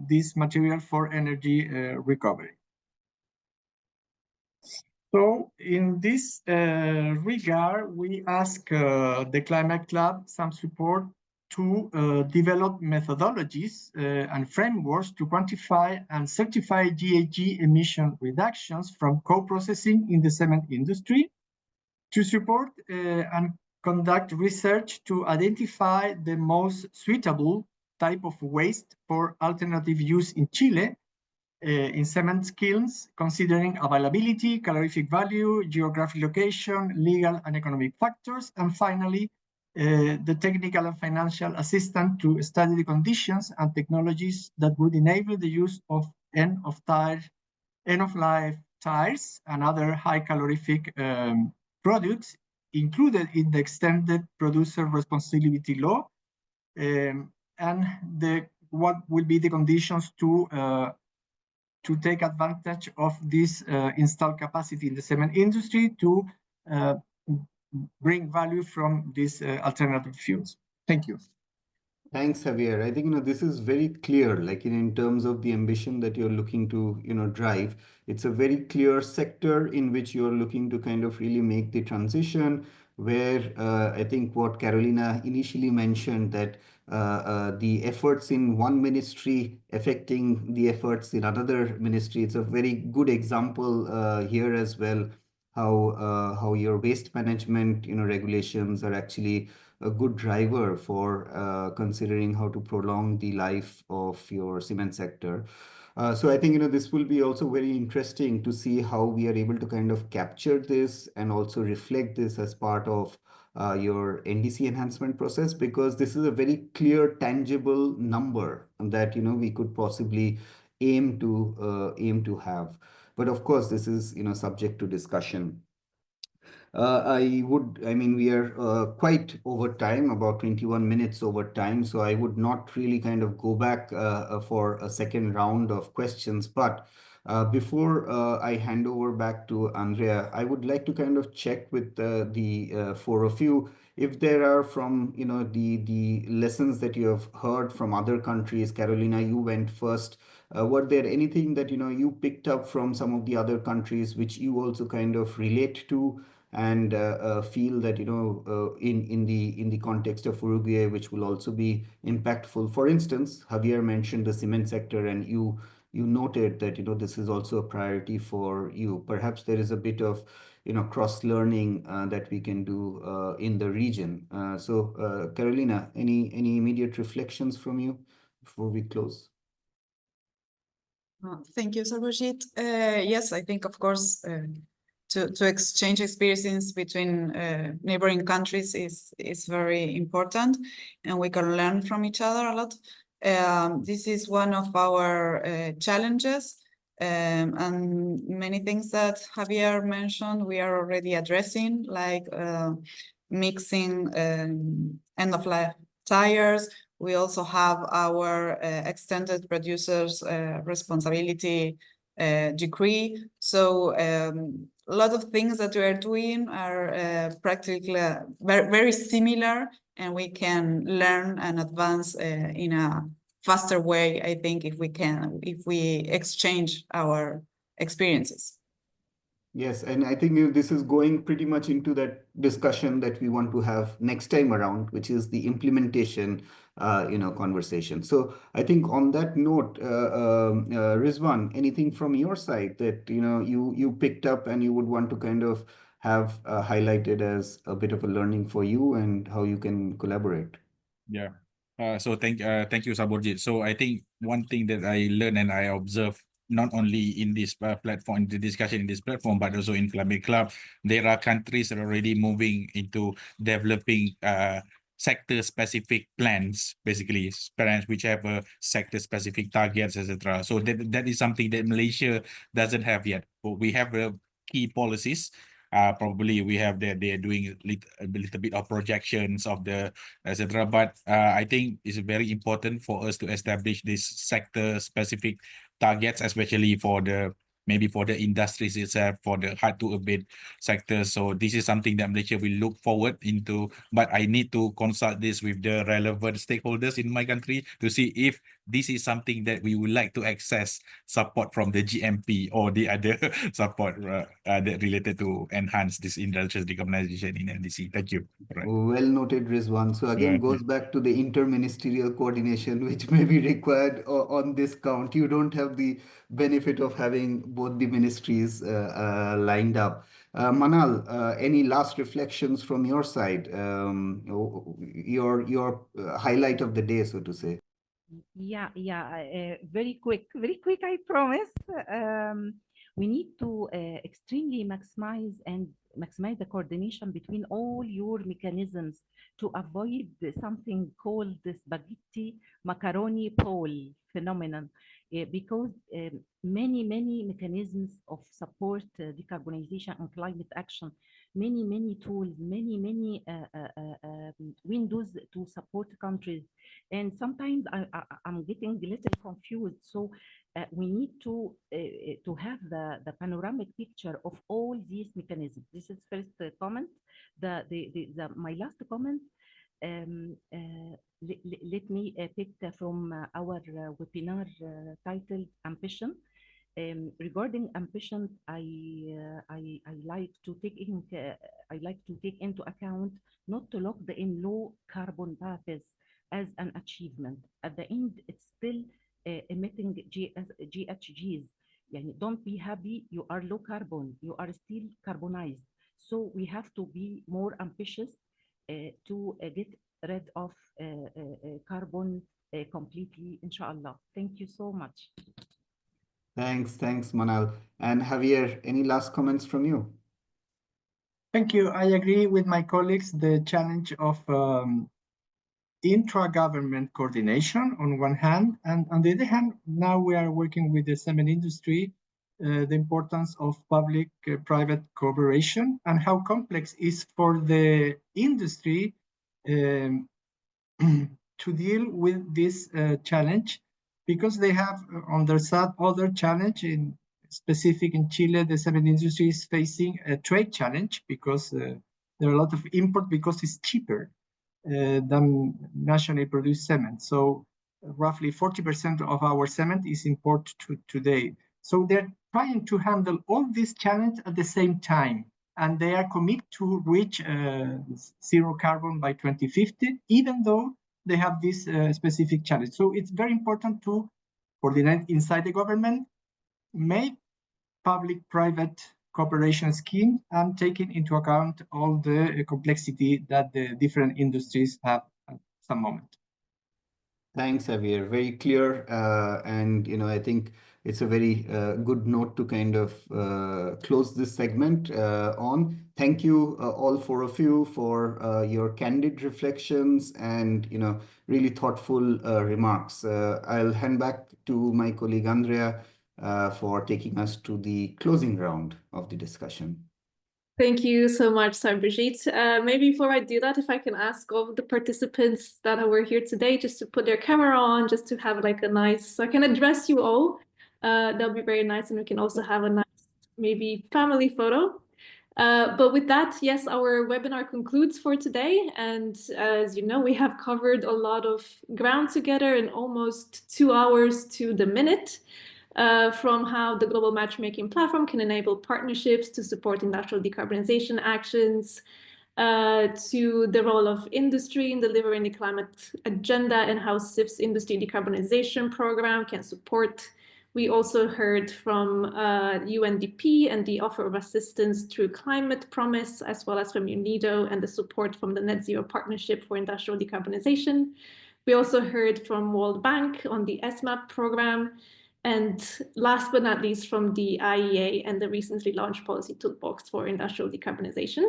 this material for energy recovery. So in this regard, we ask the Climate Club some support to develop methodologies and frameworks to quantify and certify GHG emission reductions from co-processing in the cement industry, to support and conduct research to identify the most suitable type of waste for alternative use in Chile, in cement kilns, considering availability, calorific value, geographic location, legal and economic factors, and finally, the technical and financial assistance to study the conditions and technologies that would enable the use of end-of-life tires and other high calorific products included in the extended producer responsibility law, and what will be the conditions to take advantage of this installed capacity in the cement industry to bring value from these alternative fuels. Thank you. Thanks, Javier. I think, this is very clear, like in terms of the ambition that you're looking to, drive. It's a very clear sector in which you're looking to kind of really make the transition. where I think what Carolina initially mentioned, that the efforts in one ministry affecting the efforts in another ministry. It's a very good example here as well, how your waste management regulations are actually a good driver for considering how to prolong the life of your cement sector. So I think this will be also very interesting to see how we are able to kind of capture this and also reflect this as part of your NDC enhancement process, because this is a very clear, tangible number that we could possibly aim to have. But of course, this is subject to discussion. I mean, we are quite over time, about 21 minutes over time. So I would not really kind of go back for a second round of questions. But before I hand over back to Andrea, I would like to kind of check with the four of you, if there are from, the lessons that you have heard from other countries. Carolina, you went first. Were there anything that, you picked up from some of the other countries which you also kind of relate to and feel that in the context of Uruguay, which will also be impactful? For instance, Javier mentioned the cement sector, and you noted that this is also a priority for you. Perhaps there is a bit of cross learning that we can do in the region. So Carolina, any immediate reflections from you before we close? Thank you, Sarwajit. Yes, I think, of course, to exchange experiences between neighboring countries is very important, and we can learn from each other a lot. This is one of our challenges, and many things that Javier mentioned we are already addressing, like mixing end-of-life tires. We also have our extended producers responsibility decree. So a lot of things that we are doing are practically very similar, and we can learn and advance in a faster way, I think, if we exchange our experiences. Yes, and I think this is going pretty much into that discussion that we want to have next time around, which is the implementation, conversation. So I think on that note, Rizwan, anything from your side that you picked up and you would want to kind of have highlighted as a bit of a learning for you and how you can collaborate? Yeah. So thank you, Saborjit. So I think one thing that I learned and I observed, not only in this platform, the discussion in this platform, but also in Climate Club, there are countries that are already moving into developing sector-specific plans, basically plans which have sector-specific targets, etc. So that is something that Malaysia doesn't have yet. But we have key policies. Probably we have that they're doing a little bit of projections of the etc. But I think it's very important for us to establish this sector-specific targets, especially for the industries itself, for the hard to abate sectors. So this is something that Malaysia will look forward into, but I need to consult this with the relevant stakeholders in my country to see if this is something that we would like to access support from the GMP or the other support that related to enhance this industrial decarbonization in NDC. Thank you. Right. Well noted, Rizwan. So again, goes back to the interministerial coordination, which may be required on this count. You don't have the benefit of having both the ministries lined up. Manal, any last reflections from your side? Your highlight of the day, so to say. Yeah, very quick, I promise. We need to extremely maximize the coordination between all your mechanisms to avoid something called the spaghetti macaroni pole phenomenon, because many mechanisms of support decarbonization and climate action, many tools, many windows to support countries, and sometimes I'm getting a little confused. So we need to have the panoramic picture of all these mechanisms. This is first comment. My last comment. Let me pick from our webinar titled Ambition. Regarding ambition, I like to take into account not to lock in low carbon paths as an achievement. At the end, it's still emitting GHGs. Don't be happy you are low carbon, you are still carbonized. So we have to be more ambitious to get rid of carbon completely, inshallah. Thank you so much. Thanks, Manal. And Javier, any last comments from you? Thank you. I agree with my colleagues. The challenge of intra-government coordination on one hand, and on the other hand, now we are working with the cement industry, the importance of public-private cooperation and how complex is for the industry to deal with this challenge, because they have on their side other challenge. In specific in Chile, the cement industry is facing a trade challenge because there are a lot of import because it's cheaper than nationally produced cement. So roughly 40% of our cement is imported today. So they're trying to handle all these challenges at the same time, and they are committed to reach zero carbon by 2050, even though they have this specific challenge. So it's very important to coordinate inside the government, make public-private cooperation scheme, and taking into account all the complexity that the different industries have at some moment. Thanks, Javier. Very clear. And, I think it's a very good note to kind of close this segment on. Thank you all four of you for your candid reflections and, really thoughtful remarks. I'll hand back to my colleague Andrea for taking us to the closing round of the discussion. Thank you so much, Sarbajit. Maybe before I do that, if I can ask all of the participants that were here today just to put their camera on, just to have like a nice, so I can address you all. That'll be very nice, and we can also have a nice, maybe family photo. But with that, yes, our webinar concludes for today. And as you know, we have covered a lot of ground together in almost 2 hours to the minute. From how the global matchmaking platform can enable partnerships to support industrial decarbonization actions, to the role of industry in delivering the climate agenda and how SIF's industry decarbonization program can support. We also heard from UNDP and the offer of assistance through Climate Promise, as well as from UNIDO and the support from the Net Zero Partnership for Industrial Decarbonization. We also heard from World Bank on the SMAP program. And last but not least, from the IEA and the recently launched policy toolbox for industrial decarbonization.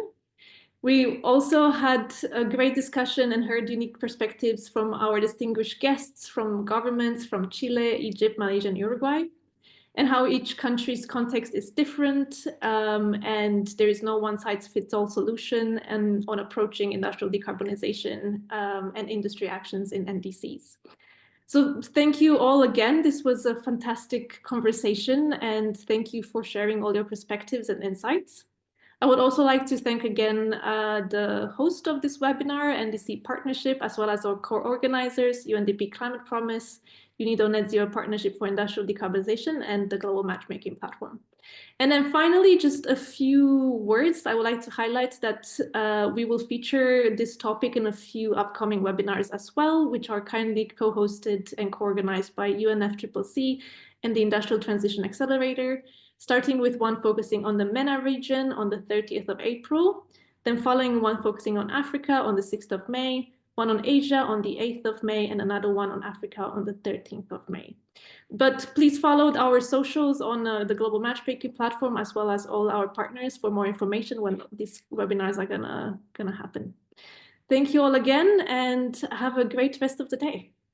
We also had a great discussion and heard unique perspectives from our distinguished guests from governments from Chile, Egypt, Malaysia, and Uruguay, and how each country's context is different, and there is no one-size-fits-all solution on approaching industrial decarbonization and industry actions in NDCs. So thank you all again. This was a fantastic conversation, and thank you for sharing all your perspectives and insights. I would also like to thank again the host of this webinar, NDC Partnership, as well as our co-organizers, UNDP Climate Promise, UNIDO Net Zero Partnership for Industrial Decarbonization, and the Global Matchmaking Platform. And then finally, just a few words. I would like to highlight that we will feature this topic in a few upcoming webinars as well, which are kindly co-hosted and co-organized by UNFCCC and the Industrial Transition Accelerator, starting with one focusing on the MENA region on the 30th of April, then following one focusing on Africa on the 6th of May, one on Asia on the 8th of May, and another one on Africa on the 13th of May. But please follow our socials on the Global Matchmaking Platform, as well as all our partners for more information when these webinars are gonna happen. Thank you all again, and have a great rest of the day.